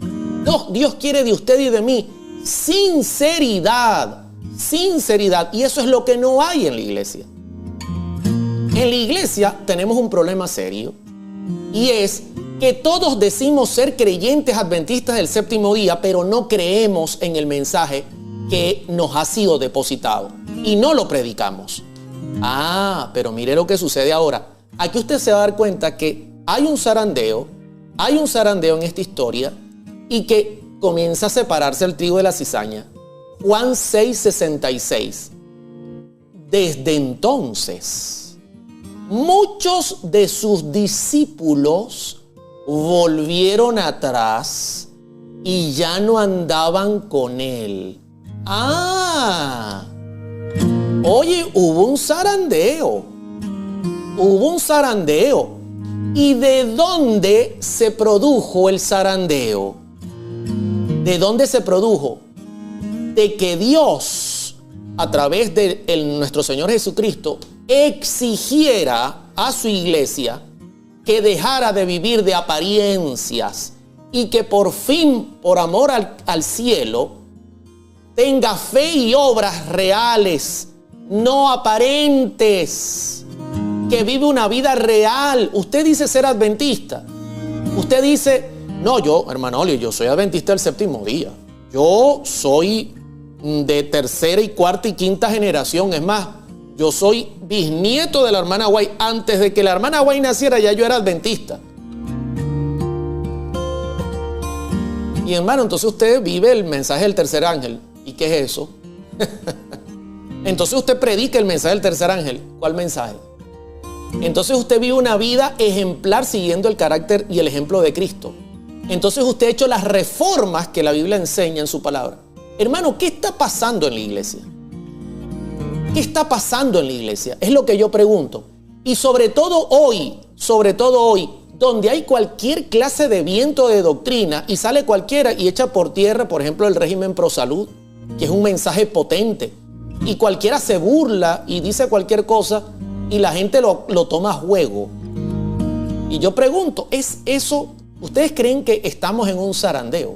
Dios quiere de usted y de mí sinceridad. Sinceridad. Y eso es lo que no hay en la iglesia. En la iglesia tenemos un problema serio. Y es que todos decimos ser creyentes adventistas del séptimo día, pero no creemos en el mensaje que nos ha sido depositado. Y no lo predicamos. Pero mire lo que sucede ahora. Aquí usted se va a dar cuenta que hay un zarandeo en esta historia y que comienza a separarse el trigo de la cizaña. Juan 6, 66. Desde entonces, muchos de sus discípulos volvieron atrás y ya no andaban con él. Oye, hubo un zarandeo. ¿Y de dónde se produjo el zarandeo? ¿De dónde se produjo? De que Dios, a través de nuestro Señor Jesucristo, exigiera a su iglesia que dejara de vivir de apariencias y que por fin, por amor al cielo, tenga fe y obras reales, no aparentes. que vive una vida real. Usted dice ser adventista. Usted dice, no, hermano Olio, yo soy adventista del séptimo día. Yo soy de tercera y cuarta y quinta generación. Es más, yo soy bisnieto de la hermana Guay. Antes de que la hermana Guay naciera, ya yo era adventista. Y hermano, entonces usted vive el mensaje del tercer ángel. ¿Y qué es eso? Entonces usted predica el mensaje del tercer ángel. ¿Cuál mensaje? Entonces usted vive una vida ejemplar siguiendo el carácter y el ejemplo de Cristo. Entonces usted ha hecho las reformas que la Biblia enseña en su palabra. Hermano, ¿qué está pasando en la iglesia? ¿Qué está pasando en la iglesia? Es lo que yo pregunto. Y sobre todo hoy, donde hay cualquier clase de viento de doctrina y sale cualquiera y echa por tierra, por ejemplo, el régimen pro salud, que es un mensaje potente. Y cualquiera se burla y dice cualquier cosa y la gente lo toma a juego. Y yo pregunto, ¿es eso? ¿Ustedes creen que estamos en un zarandeo?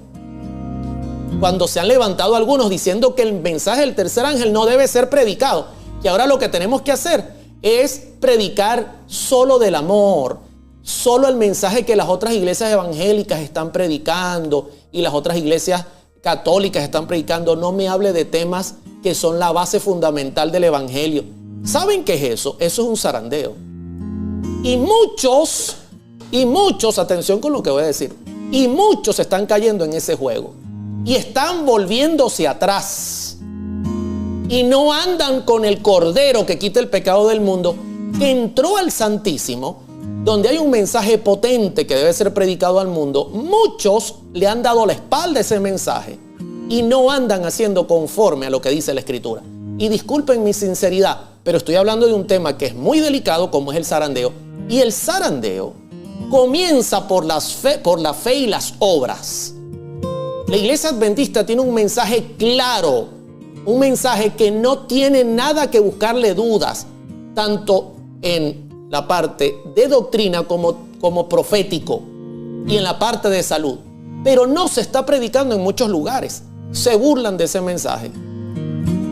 Cuando se han levantado algunos diciendo que el mensaje del tercer ángel no debe ser predicado, que ahora lo que tenemos que hacer es predicar solo del amor, solo el mensaje que las otras iglesias evangélicas están predicando y las otras iglesias católicas están predicando. No me hable de temas que son la base fundamental del evangelio. ¿Saben qué es eso? Eso es un zarandeo. Y muchos, atención con lo que voy a decir, y muchos están cayendo en ese juego y están volviéndose atrás y no andan con el Cordero que quita el pecado del mundo, que entró al Santísimo, donde hay un mensaje potente que debe ser predicado al mundo. Muchos le han dado la espalda a ese mensaje y no andan haciendo conforme a lo que dice la Escritura. Y disculpen mi sinceridad, pero estoy hablando de un tema que es muy delicado, como es el zarandeo. Y el zarandeo comienza por la fe y las obras. La iglesia adventista tiene un mensaje claro, un mensaje que no tiene nada que buscarle dudas, tanto en la parte de doctrina como profético y en la parte de salud. Pero no se está predicando en muchos lugares. Se burlan de ese mensaje.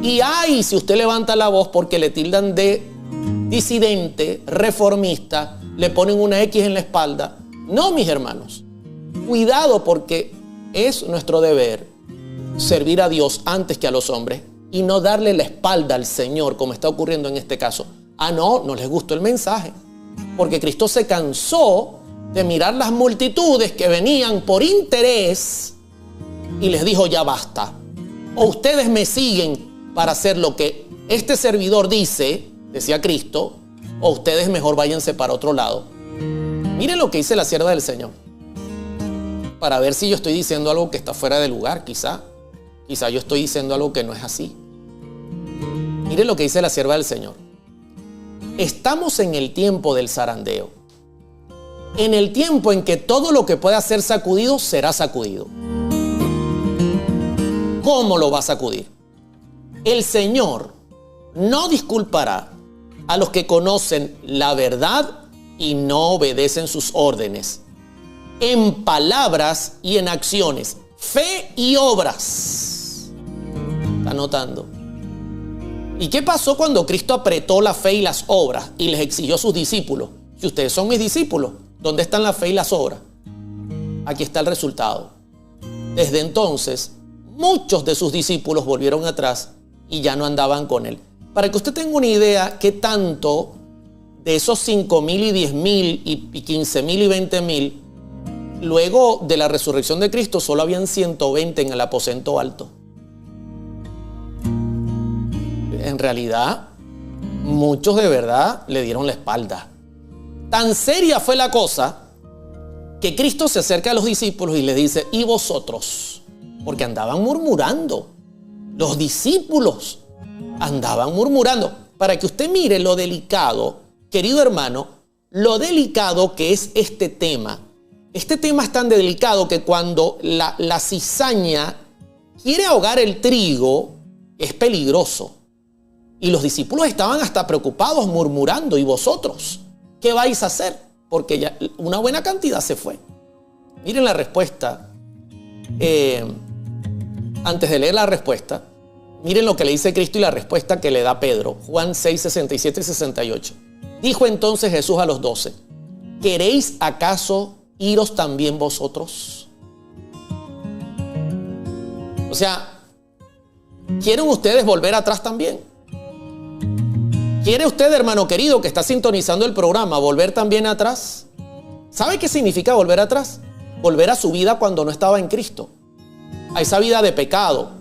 Y ay, si usted levanta la voz porque le tildan de disidente, reformista, le ponen una X en la espalda. No, mis hermanos. Cuidado, porque es nuestro deber servir a Dios antes que a los hombres y no darle la espalda al Señor, como está ocurriendo en este caso. No les gustó el mensaje. Porque Cristo se cansó de mirar las multitudes que venían por interés y les dijo, ya basta. O ustedes me siguen para hacer lo que este servidor dice, decía Cristo, o ustedes mejor váyanse para otro lado. Miren lo que dice la sierva del Señor. Para ver si yo estoy diciendo algo que está fuera de lugar, quizá yo estoy diciendo algo que no es así. Miren lo que dice la sierva del Señor. Estamos en el tiempo del zarandeo. En el tiempo en que todo lo que pueda ser sacudido será sacudido. ¿Cómo lo va a sacudir? El Señor no disculpará a los que conocen la verdad y no obedecen sus órdenes, en palabras y en acciones, fe y obras. ¿Está notando? ¿Y qué pasó cuando Cristo apretó la fe y las obras y les exigió a sus discípulos? Si ustedes son mis discípulos, ¿dónde están la fe y las obras? Aquí está el resultado. Desde entonces, muchos de sus discípulos volvieron atrás y ya no andaban con él. Para que usted tenga una idea qué tanto de esos 5,000 y 10,000 y 15,000 y 20,000, luego de la resurrección de Cristo solo habían 120 en el aposento alto. En realidad, muchos de verdad le dieron la espalda. Tan seria fue la cosa que Cristo se acerca a los discípulos y les dice, ¿y vosotros? Porque andaban murmurando. Los discípulos andaban murmurando. Para que usted mire lo delicado, querido hermano, lo delicado que es este tema. Este tema es tan delicado que cuando la cizaña quiere ahogar el trigo, es peligroso. Y los discípulos estaban hasta preocupados, murmurando. ¿Y vosotros qué vais a hacer? Porque ya una buena cantidad se fue. Miren la respuesta. Antes de leer la respuesta, miren lo que le dice Cristo y la respuesta que le da Pedro. Juan 6, 67 y 68. Dijo entonces Jesús a los 12, ¿queréis acaso iros también vosotros? O sea, ¿quieren ustedes volver atrás también? ¿Quiere usted, hermano querido, que está sintonizando el programa, volver también atrás? ¿Sabe qué significa volver atrás? Volver a su vida cuando no estaba en Cristo. A esa vida de pecado,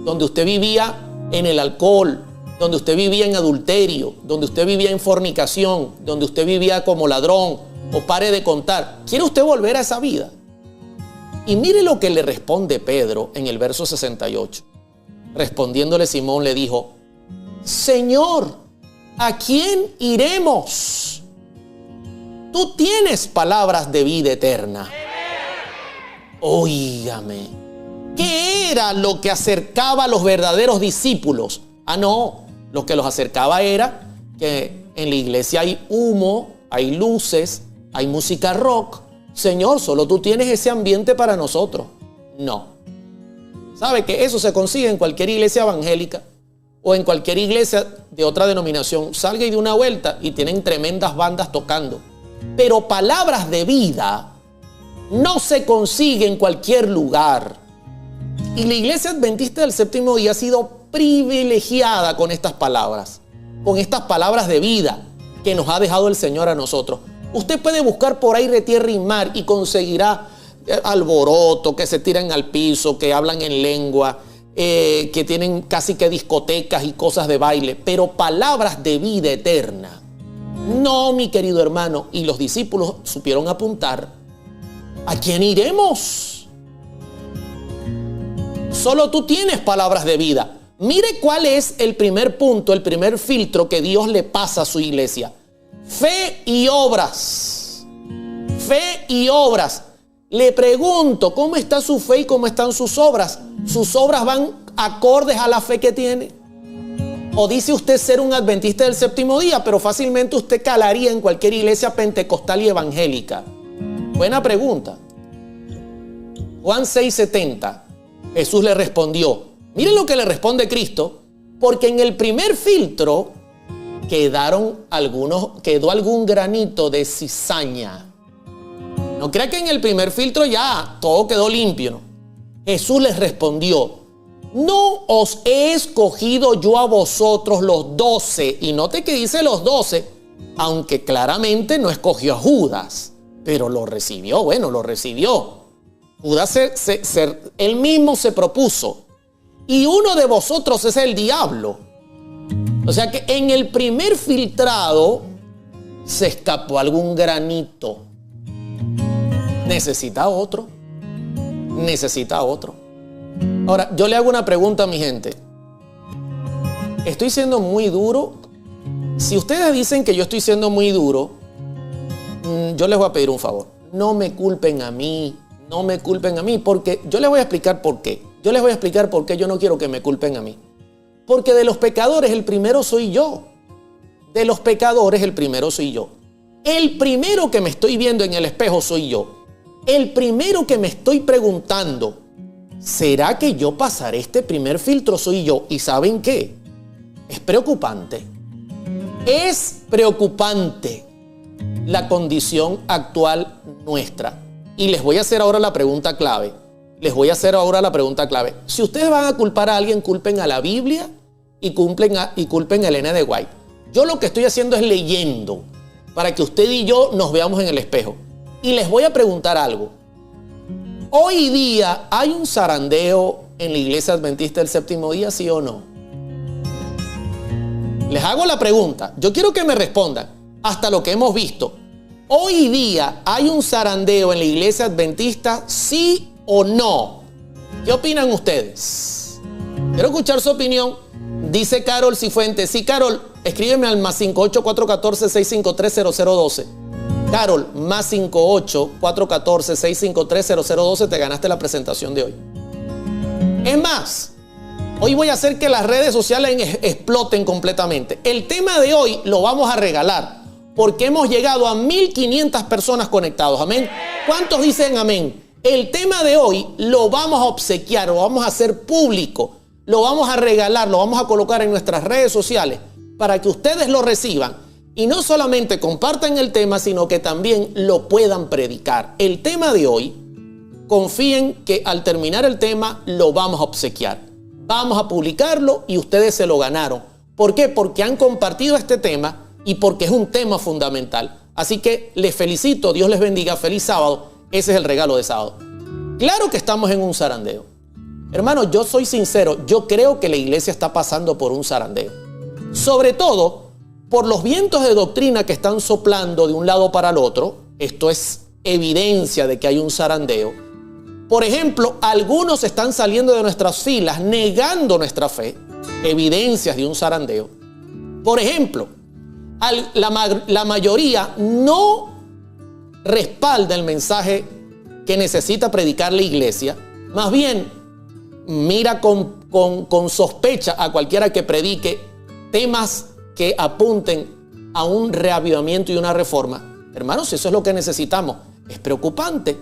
donde usted vivía en el alcohol, donde usted vivía en adulterio, donde usted vivía en fornicación, donde usted vivía como ladrón, o pare de contar. ¿Quiere usted volver a esa vida? Y mire lo que le responde Pedro en el verso 68. Respondiéndole Simón le dijo, Señor, ¿a quién iremos? Tú tienes palabras de vida eterna. Óigame, ¿qué era lo que acercaba a los verdaderos discípulos? No, lo que los acercaba era que en la iglesia hay humo, hay luces, hay música rock. Señor, solo tú tienes ese ambiente para nosotros. No. ¿Sabe que eso se consigue en cualquier iglesia evangélica o en cualquier iglesia de otra denominación? Salga y dé una vuelta y tienen tremendas bandas tocando. Pero palabras de vida no se consigue en cualquier lugar. Y la iglesia adventista del séptimo día ha sido privilegiada con estas palabras de vida que nos ha dejado el Señor a nosotros. Usted puede buscar por ahí de tierra y mar y conseguirá alboroto, que se tiran al piso, que hablan en lengua, que tienen casi que discotecas y cosas de baile, pero palabras de vida eterna. No, mi querido hermano, y los discípulos supieron apuntar. ¿A quién iremos? Solo tú tienes palabras de vida. Mire cuál es el primer punto, el primer filtro que Dios le pasa a su iglesia. Fe y obras. Fe y obras. Le pregunto, ¿cómo está su fe y cómo están sus obras? ¿Sus obras van acordes a la fe que tiene? ¿O dice usted ser un adventista del séptimo día, pero fácilmente usted calaría en cualquier iglesia pentecostal y evangélica? Buena pregunta. Juan 6:70, Jesús le respondió. Miren lo que le responde Cristo, porque en el primer filtro quedó algún granito de cizaña. No crea que en el primer filtro ya todo quedó limpio, ¿no? Jesús les respondió, ¿no os he escogido yo a vosotros los 12? Y note que dice los 12, aunque claramente no escogió a Judas, pero lo recibió, lo recibió. Judas él mismo se propuso. Y uno de vosotros es el diablo. O sea que en el primer filtrado se escapó algún granito. Necesita otro. Necesita otro. Ahora, yo le hago una pregunta a mi gente. ¿Estoy siendo muy duro? Si ustedes dicen que yo estoy siendo muy duro, yo les voy a pedir un favor. No me culpen a mí. No me culpen a mí, porque yo les voy a explicar por qué. Yo les voy a explicar por qué yo no quiero que me culpen a mí. Porque de los pecadores el primero soy yo. De los pecadores el primero soy yo. El primero que me estoy viendo en el espejo soy yo. El primero que me estoy preguntando, ¿será que yo pasaré este primer filtro? Soy yo. ¿Y saben qué? Es preocupante. Es preocupante la condición actual nuestra. Y les voy a hacer ahora la pregunta clave. Si ustedes van a culpar a alguien, culpen a la Biblia y culpen a Elena de White. Yo lo que estoy haciendo es leyendo para que usted y yo nos veamos en el espejo. Y les voy a preguntar algo. Hoy día, ¿hay un zarandeo en la iglesia adventista del séptimo día, sí o no? Les hago la pregunta. Yo quiero que me respondan hasta lo que hemos visto. Hoy día, ¿hay un zarandeo en la iglesia adventista, sí o no? ¿Qué opinan ustedes? Quiero escuchar su opinión. Dice Carol Cifuentes. Sí, Carol, escríbeme al +58 414 653 0012. Carol, +58 414 653 0012. Te ganaste la presentación de hoy. Es más, hoy voy a hacer que las redes sociales exploten completamente. El tema de hoy lo vamos a regalar, porque hemos llegado a 1,500 personas conectados. Amén. ¿Cuántos dicen amén? El tema de hoy lo vamos a obsequiar, lo vamos a hacer público, lo vamos a regalar, lo vamos a colocar en nuestras redes sociales para que ustedes lo reciban Y no solamente compartan el tema, sino que también lo puedan predicar. El tema de hoy, confíen que al terminar el tema lo vamos a obsequiar. Vamos a publicarlo y ustedes se lo ganaron. ¿Por qué? Porque han compartido este tema y porque es un tema fundamental. Así que les felicito, Dios les bendiga, feliz sábado. Ese es el regalo de sábado. Claro que estamos en un zarandeo. Hermano, yo soy sincero, yo creo que la iglesia está pasando por un zarandeo. Sobre todo por los vientos de doctrina que están soplando de un lado para el otro. Esto es evidencia de que hay un zarandeo. Por ejemplo, algunos están saliendo de nuestras filas negando nuestra fe. Evidencias de un zarandeo. Por ejemplo, la mayoría no respalda el mensaje que necesita predicar la iglesia. Más bien, mira con sospecha a cualquiera que predique temas que apunten a un reavivamiento y una reforma. Hermanos, eso es lo que necesitamos. Es preocupante.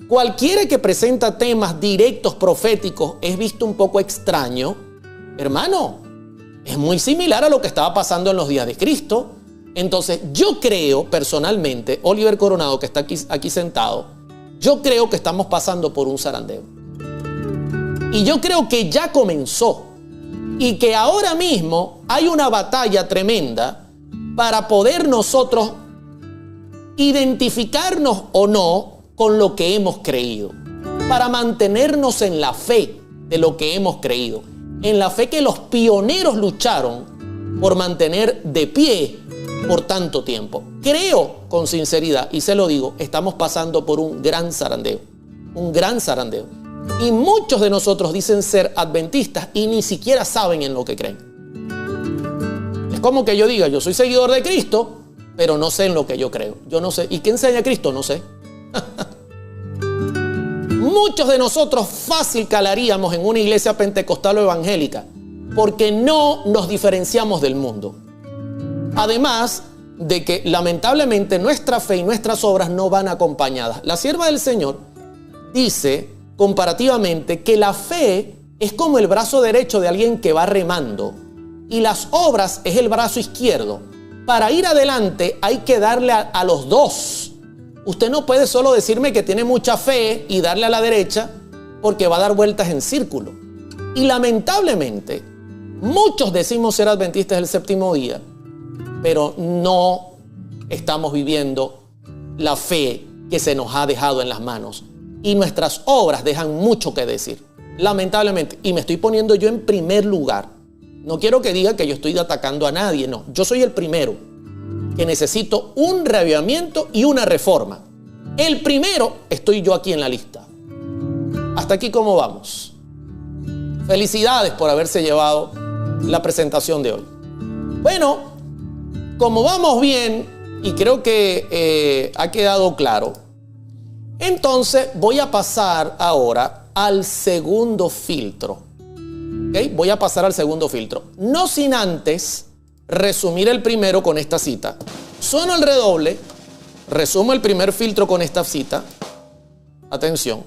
Cualquiera que presenta temas directos proféticos es visto un poco extraño. Hermano, es muy similar a lo que estaba pasando en los días de Cristo. Entonces, yo creo personalmente, Oliver Coronado, que está aquí sentado, yo creo que estamos pasando por un zarandeo. Y yo creo que ya comenzó. Y que ahora mismo hay una batalla tremenda para poder nosotros identificarnos o no con lo que hemos creído. Para mantenernos en la fe de lo que hemos creído. En la fe que los pioneros lucharon por mantener de pie por tanto tiempo. Creo con sinceridad, y se lo digo, estamos pasando por un gran zarandeo. Un gran zarandeo. Y muchos de nosotros dicen ser adventistas y ni siquiera saben en lo que creen. Es como que yo diga, yo soy seguidor de Cristo, pero no sé en lo que yo creo. Yo no sé. ¿Y qué enseña Cristo? No sé. Muchos de nosotros fácil calaríamos en una iglesia pentecostal o evangélica porque no nos diferenciamos del mundo. Además de que lamentablemente nuestra fe y nuestras obras no van acompañadas. La sierva del Señor dice comparativamente que la fe es como el brazo derecho de alguien que va remando y las obras es el brazo izquierdo. Para ir adelante hay que darle a los dos. Usted no puede solo decirme que tiene mucha fe y darle a la derecha porque va a dar vueltas en círculo. Y lamentablemente, muchos decimos ser adventistas del séptimo día, pero no estamos viviendo la fe que se nos ha dejado en las manos. Y nuestras obras dejan mucho que decir, lamentablemente. Y me estoy poniendo yo en primer lugar. No quiero que diga que yo estoy atacando a nadie, no. Yo soy el primero que necesito un reavivamiento y una reforma. El primero estoy yo aquí en la lista. Hasta aquí, ¿cómo vamos? Felicidades por haberse llevado la presentación de hoy. Bueno, como vamos bien y creo que ha quedado claro, entonces voy a pasar ahora al segundo filtro. ¿Okay? Voy a pasar al segundo filtro. No sin antes resumir el primero con esta cita. Sueno el redoble, resumo el primer filtro con esta cita. Atención.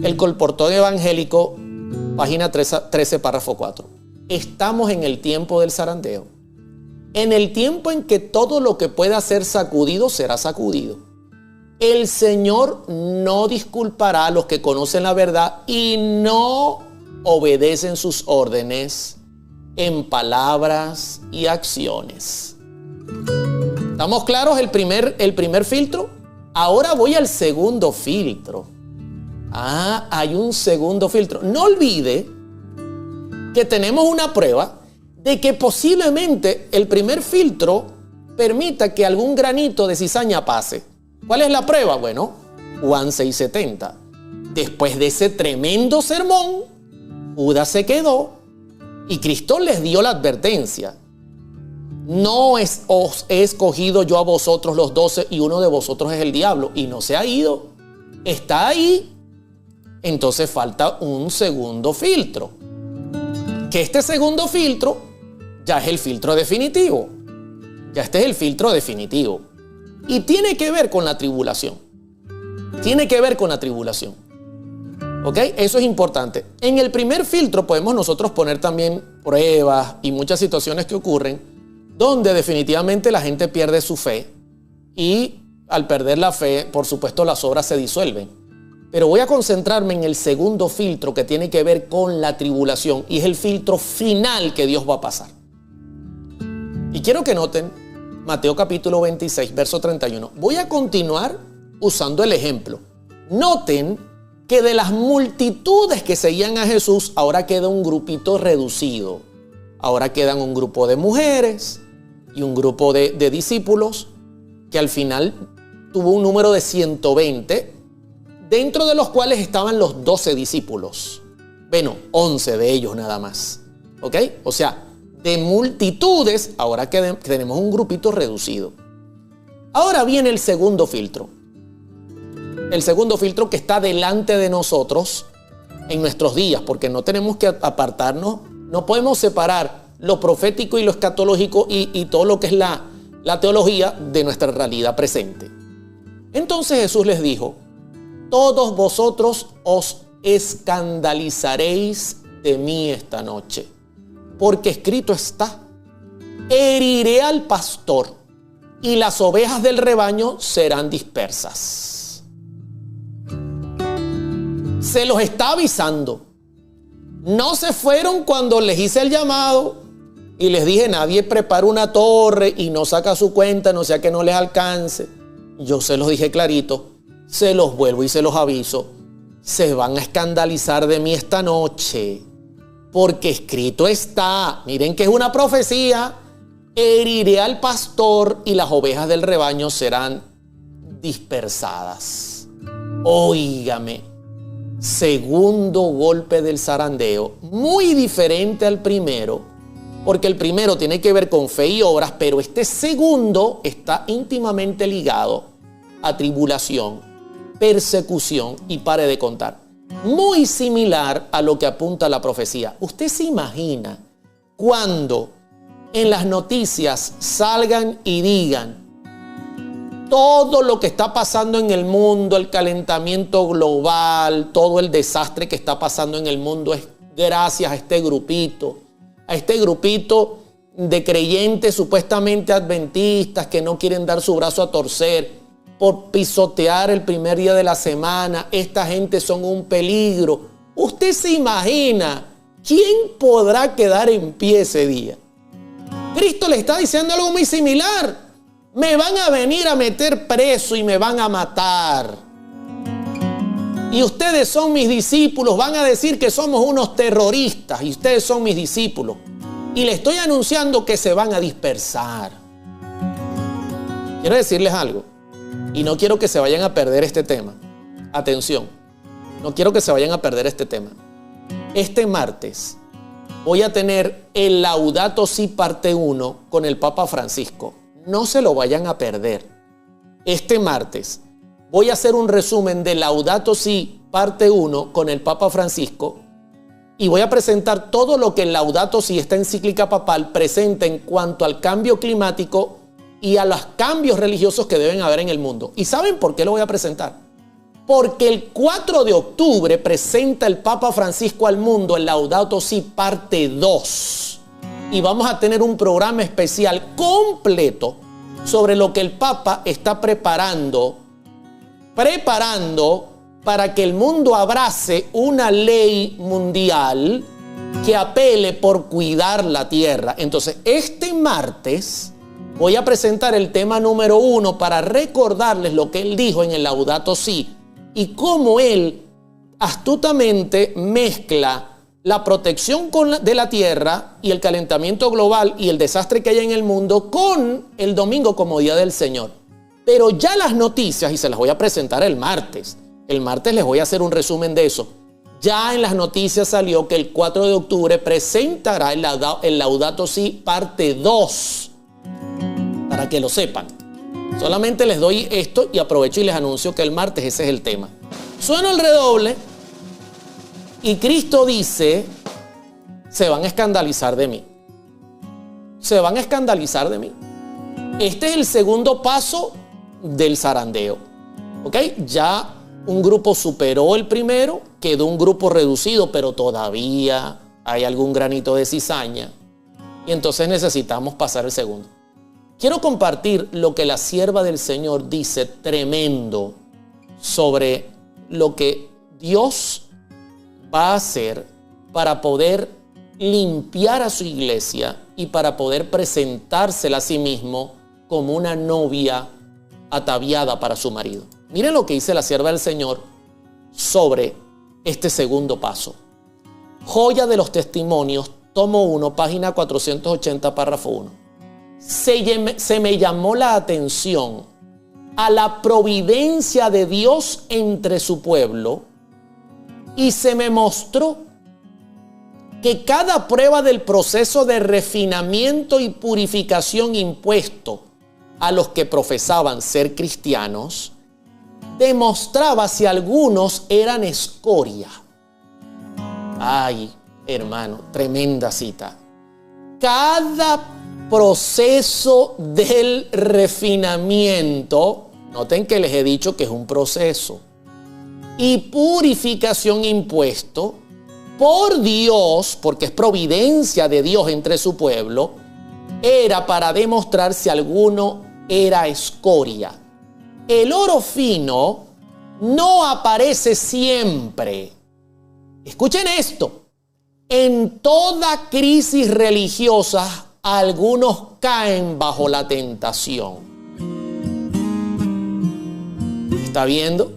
El colportón evangélico, página 13, párrafo 4. Estamos en el tiempo del zarandeo. En el tiempo en que todo lo que pueda ser sacudido será sacudido. El Señor no disculpará a los que conocen la verdad y no obedecen sus órdenes en palabras y acciones. ¿Estamos claros el primer filtro? Ahora voy al segundo filtro. Hay un segundo filtro. No olvide que tenemos una prueba de que posiblemente el primer filtro permita que algún granito de cizaña pase. ¿Cuál es la prueba? Bueno, Juan 6:70. Después de ese tremendo sermón, Judas se quedó y Cristo les dio la advertencia. No os he escogido yo a vosotros los 12 y uno de vosotros es el diablo. Y no se ha ido. Está ahí. Entonces falta un segundo filtro. Que este segundo filtro ya es el filtro definitivo. Ya este es el filtro definitivo. Y tiene que ver con la tribulación. Tiene que ver con la tribulación. ¿Ok? Eso es importante. En el primer filtro podemos nosotros poner también pruebas y muchas situaciones que ocurren donde definitivamente la gente pierde su fe y al perder la fe, por supuesto, las obras se disuelven. Pero voy a concentrarme en el segundo filtro que tiene que ver con la tribulación y es el filtro final que Dios va a pasar. Y quiero que noten Mateo capítulo 26, verso 31. Voy a continuar usando el ejemplo. Noten que de las multitudes que seguían a Jesús, ahora queda un grupito reducido. Ahora quedan un grupo de mujeres y un grupo de discípulos que al final tuvo un número de 120, dentro de los cuales estaban los 12 discípulos. Bueno, 11 de ellos nada más. ¿Ok? O sea, de multitudes, ahora tenemos un grupito reducido. Ahora viene el segundo filtro. El segundo filtro que está delante de nosotros en nuestros días, porque no tenemos que apartarnos, no podemos separar lo profético y lo escatológico y todo lo que es la teología de nuestra realidad presente. Entonces Jesús les dijo: todos vosotros os escandalizaréis de mí esta noche, porque escrito está: heriré al pastor y las ovejas del rebaño serán dispersas. Se los está avisando. No se fueron cuando les hice el llamado y les dije: nadie prepara una torre y no saca su cuenta, no sea que no les alcance. Yo se los dije clarito, se los vuelvo y se los aviso. Se van a escandalizar de mí esta noche, porque escrito está, miren que es una profecía: heriré al pastor y las ovejas del rebaño serán dispersadas. Óigame, segundo golpe del zarandeo, muy diferente al primero, porque el primero tiene que ver con fe y obras, pero este segundo está íntimamente ligado a tribulación, persecución y pare de contar. Muy similar a lo que apunta la profecía. ¿Usted se imagina cuando en las noticias salgan y digan todo lo que está pasando en el mundo, el calentamiento global, todo el desastre que está pasando en el mundo es gracias a este grupito de creyentes supuestamente adventistas que no quieren dar su brazo a torcer por pisotear el primer día de la semana? Esta gente son un peligro. ¿Usted se imagina quién podrá quedar en pie ese día? Cristo le está diciendo algo muy similar. Me van a venir a meter preso y me van a matar. Y ustedes son mis discípulos. Van a decir que somos unos terroristas y ustedes son mis discípulos. Y le estoy anunciando que se van a dispersar. Quiero decirles algo. Y no quiero que se vayan a perder este tema. Atención, no quiero que se vayan a perder este tema. Este martes voy a tener el Laudato Si parte 1 con el Papa Francisco. No se lo vayan a perder. Este martes voy a hacer un resumen de Laudato Si parte 1 con el Papa Francisco y voy a presentar todo lo que el Laudato Si, esta encíclica papal, presenta en cuanto al cambio climático y a los cambios religiosos que deben haber en el mundo. ¿Y saben por qué lo voy a presentar? Porque el 4 de octubre presenta el Papa Francisco al mundo el Laudato Si parte 2. Y vamos a tener un programa especial completo sobre lo que el Papa está preparando para que el mundo abrace una ley mundial que apele por cuidar la tierra. Entonces, este martes voy a presentar el tema número 1 para recordarles lo que él dijo en el Laudato Si y cómo él astutamente mezcla la protección de la tierra y el calentamiento global y el desastre que hay en el mundo con el domingo como Día del Señor. Pero ya las noticias, y se las voy a presentar el martes les voy a hacer un resumen de eso. Ya en las noticias salió que el 4 de octubre presentará el Laudato Si parte 2. Para que lo sepan. Solamente les doy esto y aprovecho y les anuncio que el martes ese es el tema. Suena el redoble y Cristo dice: se van a escandalizar de mí. Se van a escandalizar de mí. Este es el segundo paso del zarandeo. ¿Ok? Ya un grupo superó el primero, quedó un grupo reducido, pero todavía hay algún granito de cizaña. y entonces necesitamos pasar el segundo. Quiero compartir lo que la sierva del Señor dice tremendo sobre lo que Dios va a hacer para poder limpiar a su iglesia y para poder presentársela a sí mismo como una novia ataviada para su marido. Miren lo que dice la sierva del Señor sobre este segundo paso. Joya de los Testimonios, tomo 1, página 480, párrafo 1. Se me llamó la atención a la providencia de Dios entre su pueblo y se me mostró que cada prueba del proceso de refinamiento y purificación impuesto a los que profesaban ser cristianos demostraba si algunos eran escoria. Ay, hermano, tremenda cita. Cada proceso del refinamiento, noten que les he dicho que es un proceso, y purificación impuesto por Dios, porque es providencia de Dios entre su pueblo, era para demostrar si alguno era escoria. El oro fino no aparece siempre. Escuchen esto. En toda crisis religiosa, algunos caen bajo la tentación. ¿Está viendo?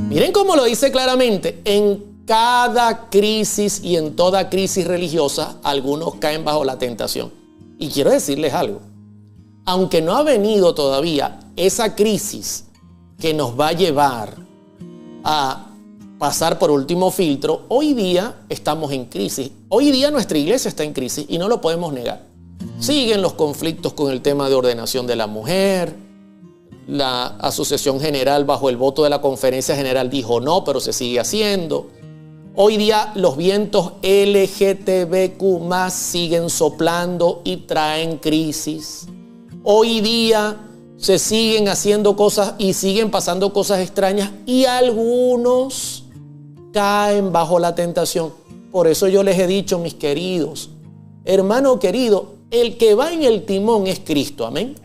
Miren cómo lo dice claramente. En cada crisis y en toda crisis religiosa, algunos caen bajo la tentación. Y quiero decirles algo. Aunque no ha venido todavía esa crisis que nos va a llevar a pasar por último filtro, hoy día estamos en crisis. Hoy día nuestra iglesia está en crisis y no lo podemos negar. Siguen los conflictos con el tema de ordenación de la mujer. La Asociación General, bajo el voto de la Conferencia General, dijo no, pero se sigue haciendo. Hoy día los vientos LGTBQ+ siguen soplando y traen crisis. Hoy día se siguen haciendo cosas y siguen pasando cosas extrañas y algunos caen bajo la tentación. Por eso yo les he dicho, mis queridos, hermano querido, el que va en el timón es Cristo, amén.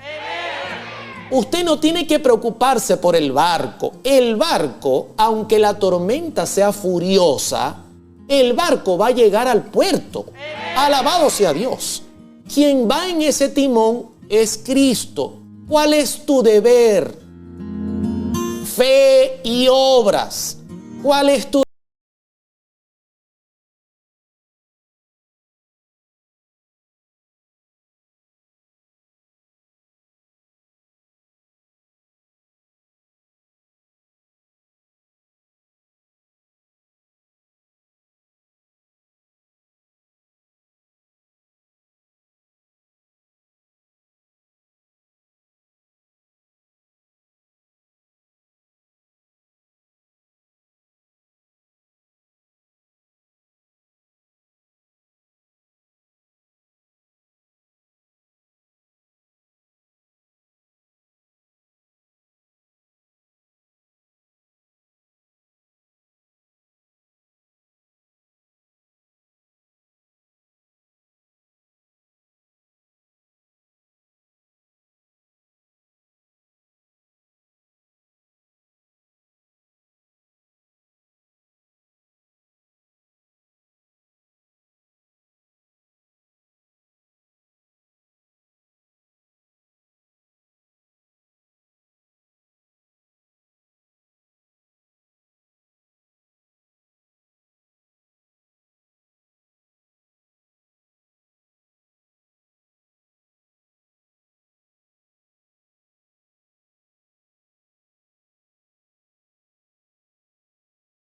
Usted no tiene que preocuparse por el barco. El barco, aunque la tormenta sea furiosa, el barco va a llegar al puerto. Alabado sea Dios. Quien va en ese timón es Cristo. ¿Cuál es tu deber? Fe y obras. ¿Cuál es tu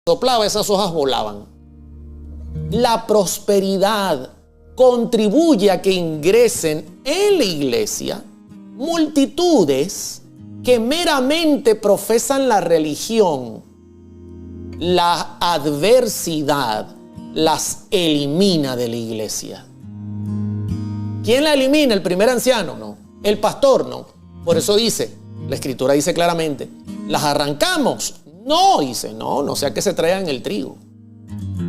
soplaba, esas hojas volaban? La prosperidad contribuye a que ingresen en la iglesia multitudes que meramente profesan la religión. La adversidad las elimina de la iglesia. ¿Quién la elimina? ¿El primer anciano? No. ¿El pastor? No. Por eso dice, la Escritura dice claramente, ¿las arrancamos? No, dice, no sea que se traigan el trigo.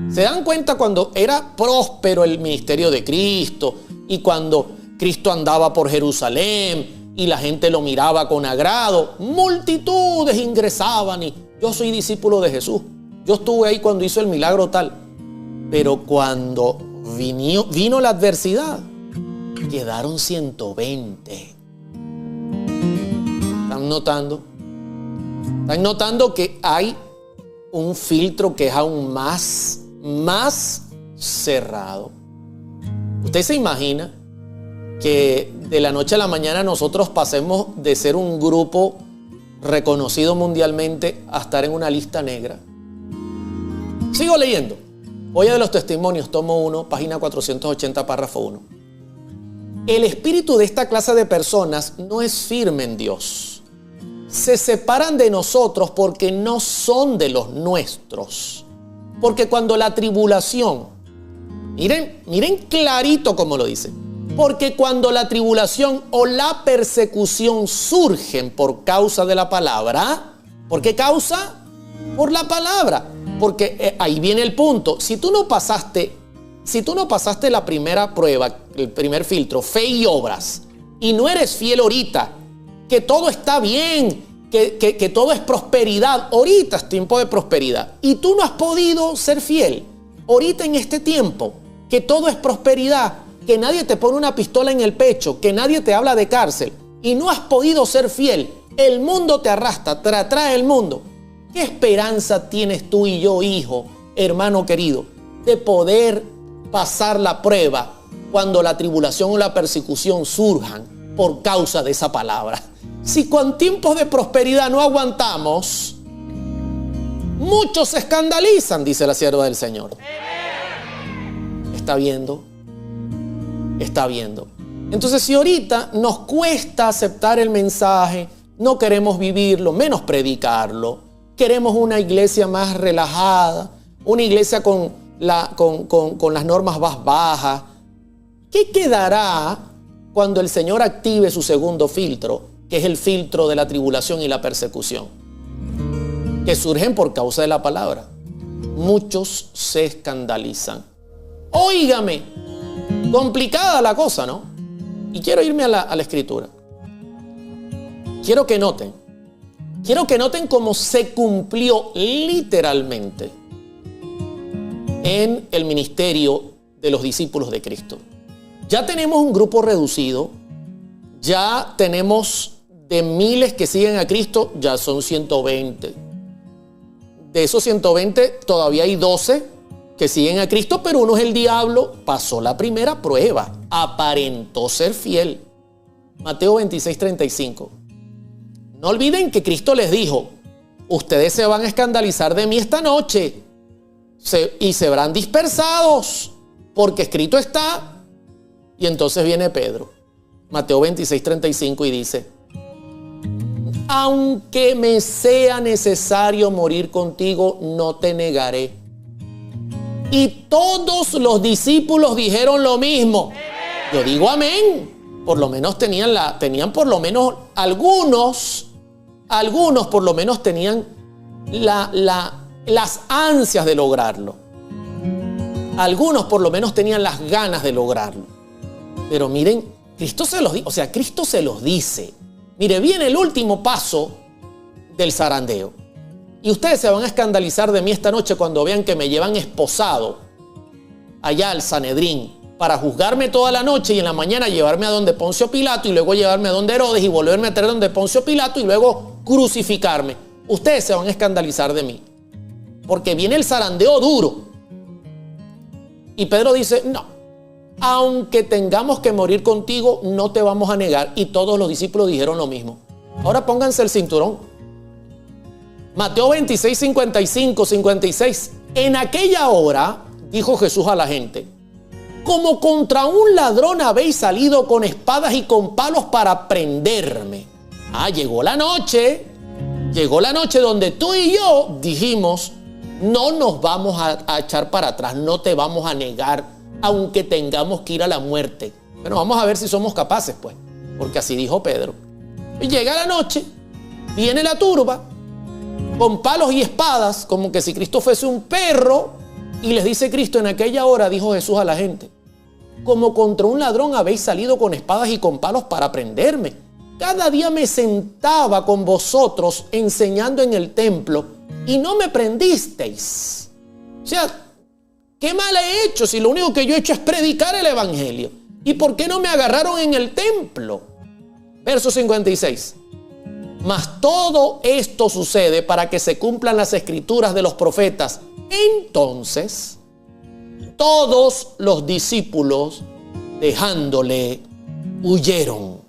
¿Se dan cuenta cuando era próspero el ministerio de Cristo? Y cuando Cristo andaba por Jerusalén y la gente lo miraba con agrado, multitudes ingresaban y yo soy discípulo de Jesús. Yo estuve ahí cuando hizo el milagro tal. Pero cuando vino la adversidad, quedaron 120. ¿Están notando? ¿Están notando que hay un filtro que es aún más cerrado? ¿Usted se imagina que de la noche a la mañana nosotros pasemos de ser un grupo reconocido mundialmente a estar en una lista negra? Sigo leyendo. Olla de los Testimonios, tomo 1, página 480, párrafo 1. El espíritu de esta clase de personas no es firme en Dios. Se separan de nosotros porque no son de los nuestros. Porque cuando la tribulación, miren clarito como lo dice. Porque cuando la tribulación o la persecución surgen por causa de la palabra, ¿por qué causa? Por la palabra. Porque ahí viene el punto. Si tú no pasaste la primera prueba, el primer filtro, fe y obras, y no eres fiel ahorita, que todo está bien, que todo es prosperidad, ahorita es tiempo de prosperidad, y tú no has podido ser fiel, ahorita en este tiempo, que todo es prosperidad, que nadie te pone una pistola en el pecho, que nadie te habla de cárcel, y no has podido ser fiel, el mundo te arrastra, te atrae el mundo. ¿Qué esperanza tienes tú y yo, hijo, hermano querido, de poder pasar la prueba cuando la tribulación o la persecución surjan por causa de esa palabra? Si con tiempos de prosperidad no aguantamos, muchos se escandalizan, dice la sierva del Señor. ¿Está viendo? Está viendo. Entonces, si ahorita nos cuesta aceptar el mensaje, no queremos vivirlo, menos predicarlo, queremos una iglesia más relajada, una iglesia con las normas más bajas, ¿qué quedará cuando el Señor active su segundo filtro, que es el filtro de la tribulación y la persecución, que surgen por causa de la palabra? Muchos se escandalizan. Óigame, complicada la cosa, ¿no? Y quiero irme a la escritura. Quiero que noten cómo se cumplió literalmente en el ministerio de los discípulos de Cristo. Ya tenemos un grupo reducido, ya tenemos de miles que siguen a Cristo, ya son 120. De esos 120 todavía hay 12 que siguen a Cristo, pero uno es el diablo, pasó la primera prueba, aparentó ser fiel. Mateo 26:35. No olviden que Cristo les dijo, ustedes se van a escandalizar de mí esta noche y se verán dispersados, porque escrito está. Y entonces viene Pedro, Mateo 26:35, y dice, aunque me sea necesario morir contigo, no te negaré. Y todos los discípulos dijeron lo mismo. Yo digo amén. Por lo menos tenían por lo menos algunos por lo menos tenían las ansias de lograrlo. Algunos por lo menos tenían las ganas de lograrlo. Pero miren, Cristo se los dice. Mire, viene el último paso del zarandeo. Y ustedes se van a escandalizar de mí esta noche cuando vean que me llevan esposado allá al Sanedrín para juzgarme toda la noche y en la mañana llevarme a donde Poncio Pilato y luego llevarme a donde Herodes y volverme a traer donde Poncio Pilato y luego crucificarme. Ustedes se van a escandalizar de mí porque viene el zarandeo duro. Y Pedro dice, no, aunque tengamos que morir contigo, no te vamos a negar. Y todos los discípulos dijeron lo mismo. Ahora pónganse el cinturón. Mateo 26, 55, 56. En aquella hora, dijo Jesús a la gente, como contra un ladrón habéis salido con espadas y con palos para prenderme. Llegó la noche donde tú y yo dijimos, no nos vamos a echar para atrás, no te vamos a negar, aunque tengamos que ir a la muerte. Pero vamos a ver si somos capaces, pues, porque así dijo Pedro. Y llega la noche, viene la turba, con palos y espadas, como que si Cristo fuese un perro, y les dice Cristo, en aquella hora dijo Jesús a la gente, como contra un ladrón habéis salido con espadas y con palos para prenderme. Cada día me sentaba con vosotros enseñando en el templo y no me prendisteis. O sea, ¿qué mal he hecho si lo único que yo he hecho es predicar el evangelio? ¿Y por qué no me agarraron en el templo? Verso 56. Mas todo esto sucede para que se cumplan las escrituras de los profetas. Entonces, todos los discípulos, dejándole, huyeron.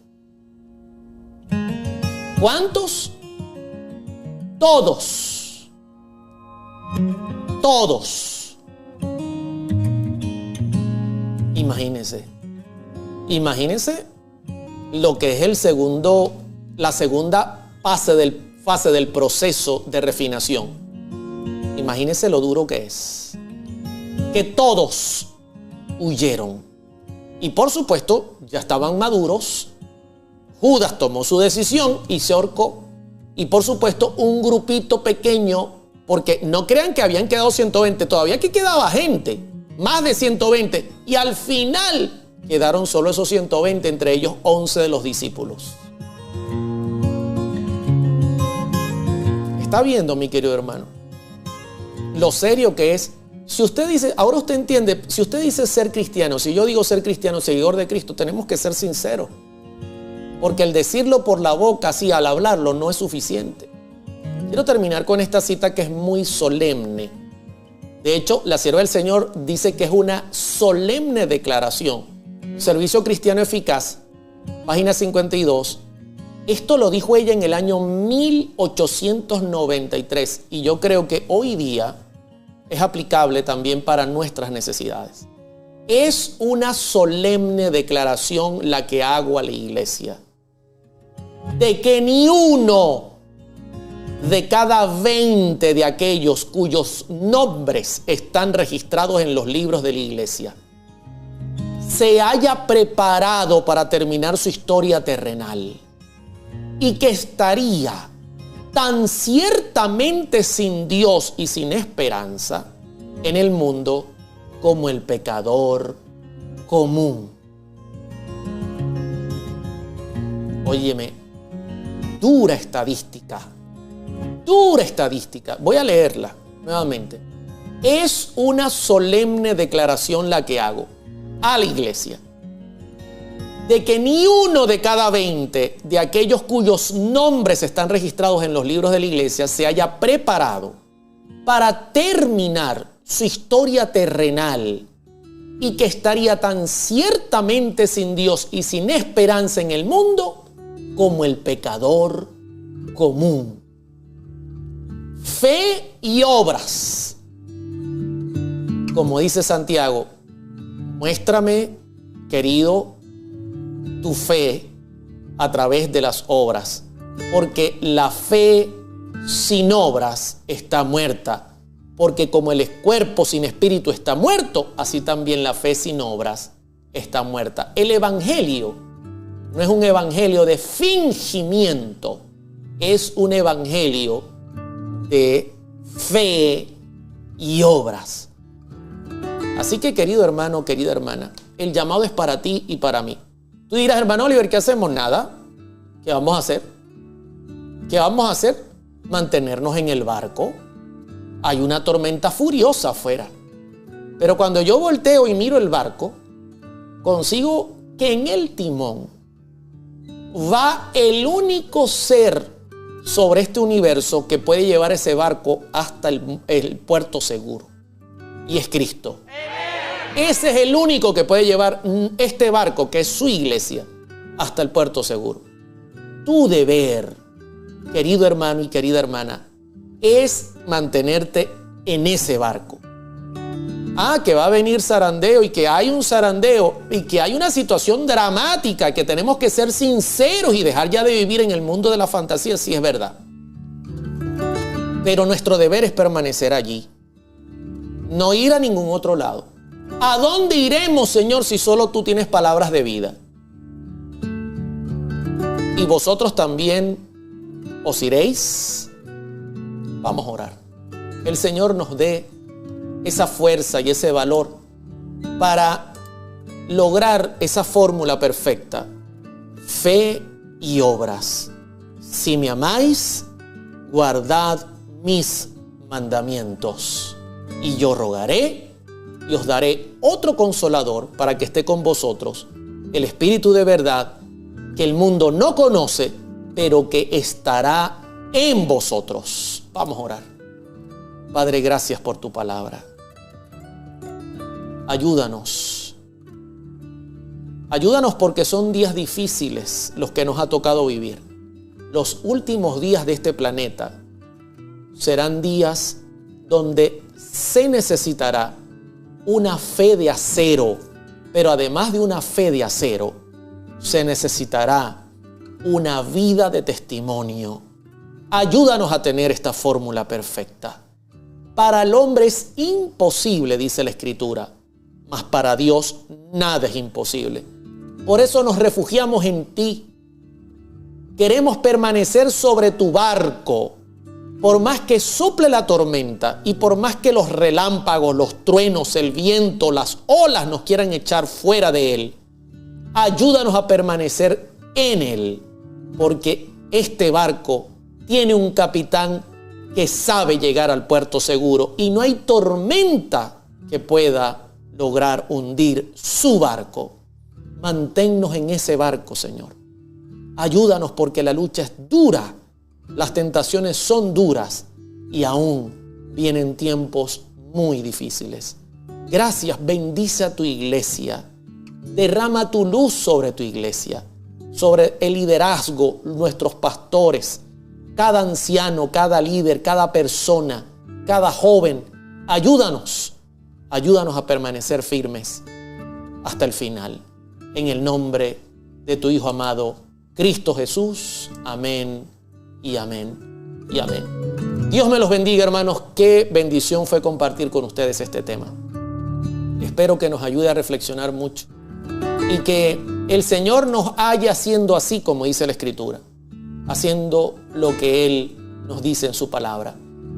¿Cuántos? Todos. Todos. Imagínense. Imagínense lo que es la segunda fase del proceso de refinación. Imagínense lo duro que es. Que todos huyeron. Y por supuesto, ya estaban maduros. Judas tomó su decisión y se ahorcó. Y por supuesto, un grupito pequeño, porque no crean que habían quedado 120, todavía aquí quedaba gente, más de 120. Y al final quedaron solo esos 120, entre ellos 11 de los discípulos. ¿Está viendo, mi querido hermano, lo serio que es? Si usted dice, ahora usted entiende, si usted dice ser cristiano, si yo digo ser cristiano, seguidor de Cristo, tenemos que ser sinceros. Porque el decirlo por la boca, así al hablarlo, no es suficiente. Quiero terminar con esta cita que es muy solemne. De hecho, la sierva del Señor dice que es una solemne declaración. Servicio Cristiano Eficaz, página 52. Esto lo dijo ella en el año 1893 y yo creo que hoy día es aplicable también para nuestras necesidades. Es una solemne declaración la que hago a la iglesia, de que ni uno de cada 20 de aquellos cuyos nombres están registrados en los libros de la iglesia se haya preparado para terminar su historia terrenal y que estaría tan ciertamente sin Dios y sin esperanza en el mundo como el pecador común. Óyeme, dura estadística. Voy a leerla nuevamente. Es una solemne declaración la que hago a la iglesia, de que ni uno de cada 20 de aquellos cuyos nombres están registrados en los libros de la iglesia se haya preparado para terminar su historia terrenal y que estaría tan ciertamente sin Dios y sin esperanza en el mundo como el pecador común. Fe y obras. Como dice Santiago, muéstrame, querido, tu fe a través de las obras, porque la fe sin obras está muerta, porque como el cuerpo sin espíritu está muerto, así también la fe sin obras está muerta. El evangelio no es un evangelio de fingimiento, es un evangelio de fe y obras. Así que, querido hermano, querida hermana, el llamado es para ti y para mí. Tú dirás, hermano Oliver, ¿qué hacemos? Nada. ¿Qué vamos a hacer? ¿Qué vamos a hacer? Mantenernos en el barco. Hay una tormenta furiosa afuera. Pero cuando yo volteo y miro el barco, consigo que en el timón va el único ser sobre este universo que puede llevar ese barco hasta el puerto seguro. Y es Cristo. Ese es el único que puede llevar este barco, que es su iglesia, hasta el puerto seguro. Tu deber, querido hermano y querida hermana, es mantenerte en ese barco. Que va a venir zarandeo y que hay un zarandeo y que hay una situación dramática, que tenemos que ser sinceros y dejar ya de vivir en el mundo de la fantasía, sí es verdad. Pero nuestro deber es permanecer allí, no ir a ningún otro lado. ¿A dónde iremos, Señor, si solo tú tienes palabras de vida? Y vosotros también os iréis. Vamos a orar. El Señor nos dé esa fuerza y ese valor para lograr esa fórmula perfecta. Fe y obras. Si me amáis, guardad mis mandamientos. Y yo rogaré y os daré otro consolador para que esté con vosotros, el Espíritu de verdad, que el mundo no conoce, pero que estará en vosotros. Vamos a orar. Padre, gracias por tu palabra. Ayúdanos. Ayúdanos porque son días difíciles los que nos ha tocado vivir. Los últimos días de este planeta serán días donde se necesitará una fe de acero, pero además de una fe de acero, se necesitará una vida de testimonio. Ayúdanos a tener esta fórmula perfecta. Para el hombre es imposible, dice la Escritura, mas para Dios nada es imposible. Por eso nos refugiamos en ti. Queremos permanecer sobre tu barco. Por más que sople la tormenta y por más que los relámpagos, los truenos, el viento, las olas nos quieran echar fuera de él, ayúdanos a permanecer en él, porque este barco tiene un capitán que sabe llegar al puerto seguro y no hay tormenta que pueda lograr hundir su barco. Manténnos en ese barco, Señor. Ayúdanos porque la lucha es dura. Las tentaciones son duras y aún vienen tiempos muy difíciles. Gracias, bendice a tu iglesia. Derrama tu luz sobre tu iglesia, sobre el liderazgo, nuestros pastores, cada anciano, cada líder, cada persona, cada joven. Ayúdanos a permanecer firmes hasta el final. En el nombre de tu Hijo amado, Cristo Jesús. Amén. Y amén, y amén. Dios me los bendiga, hermanos. Qué bendición fue compartir con ustedes este tema. Espero que nos ayude a reflexionar mucho y que el Señor nos haya haciendo así como dice la Escritura, haciendo lo que Él nos dice en su palabra.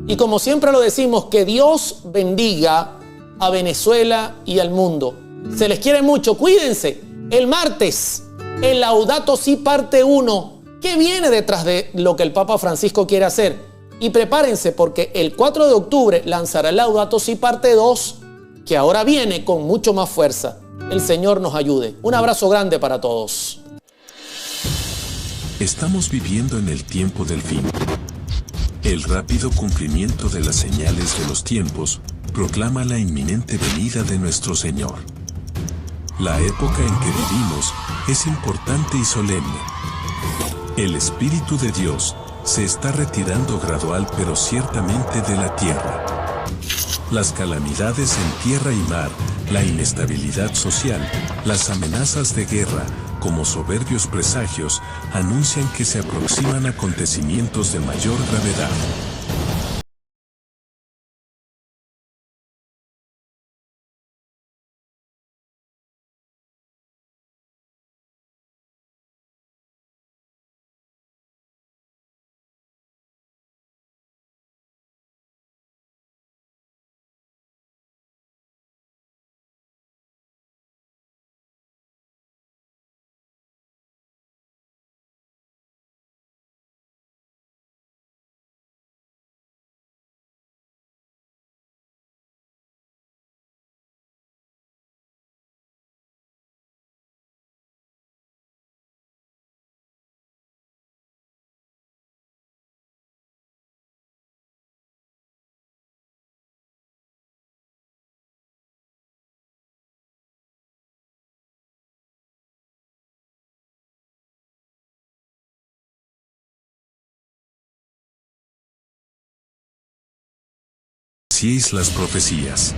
Y como siempre lo decimos, que Dios bendiga a Venezuela y al mundo. Se les quiere mucho, cuídense. El martes, el Laudato Si parte 1. ¿Qué viene detrás de lo que el Papa Francisco quiere hacer? Y prepárense porque el 4 de octubre lanzará el Laudato Si parte 2, que ahora viene con mucho más fuerza. El Señor nos ayude. Un abrazo grande para todos. Estamos viviendo en el tiempo del fin. El rápido cumplimiento de las señales de los tiempos proclama la inminente venida de nuestro Señor. La época en que vivimos es importante y solemne. El Espíritu de Dios se está retirando gradual pero ciertamente de la tierra. Las calamidades en tierra y mar, la inestabilidad social, las amenazas de guerra, como soberbios presagios, anuncian que se aproximan acontecimientos de mayor gravedad. Las profecías.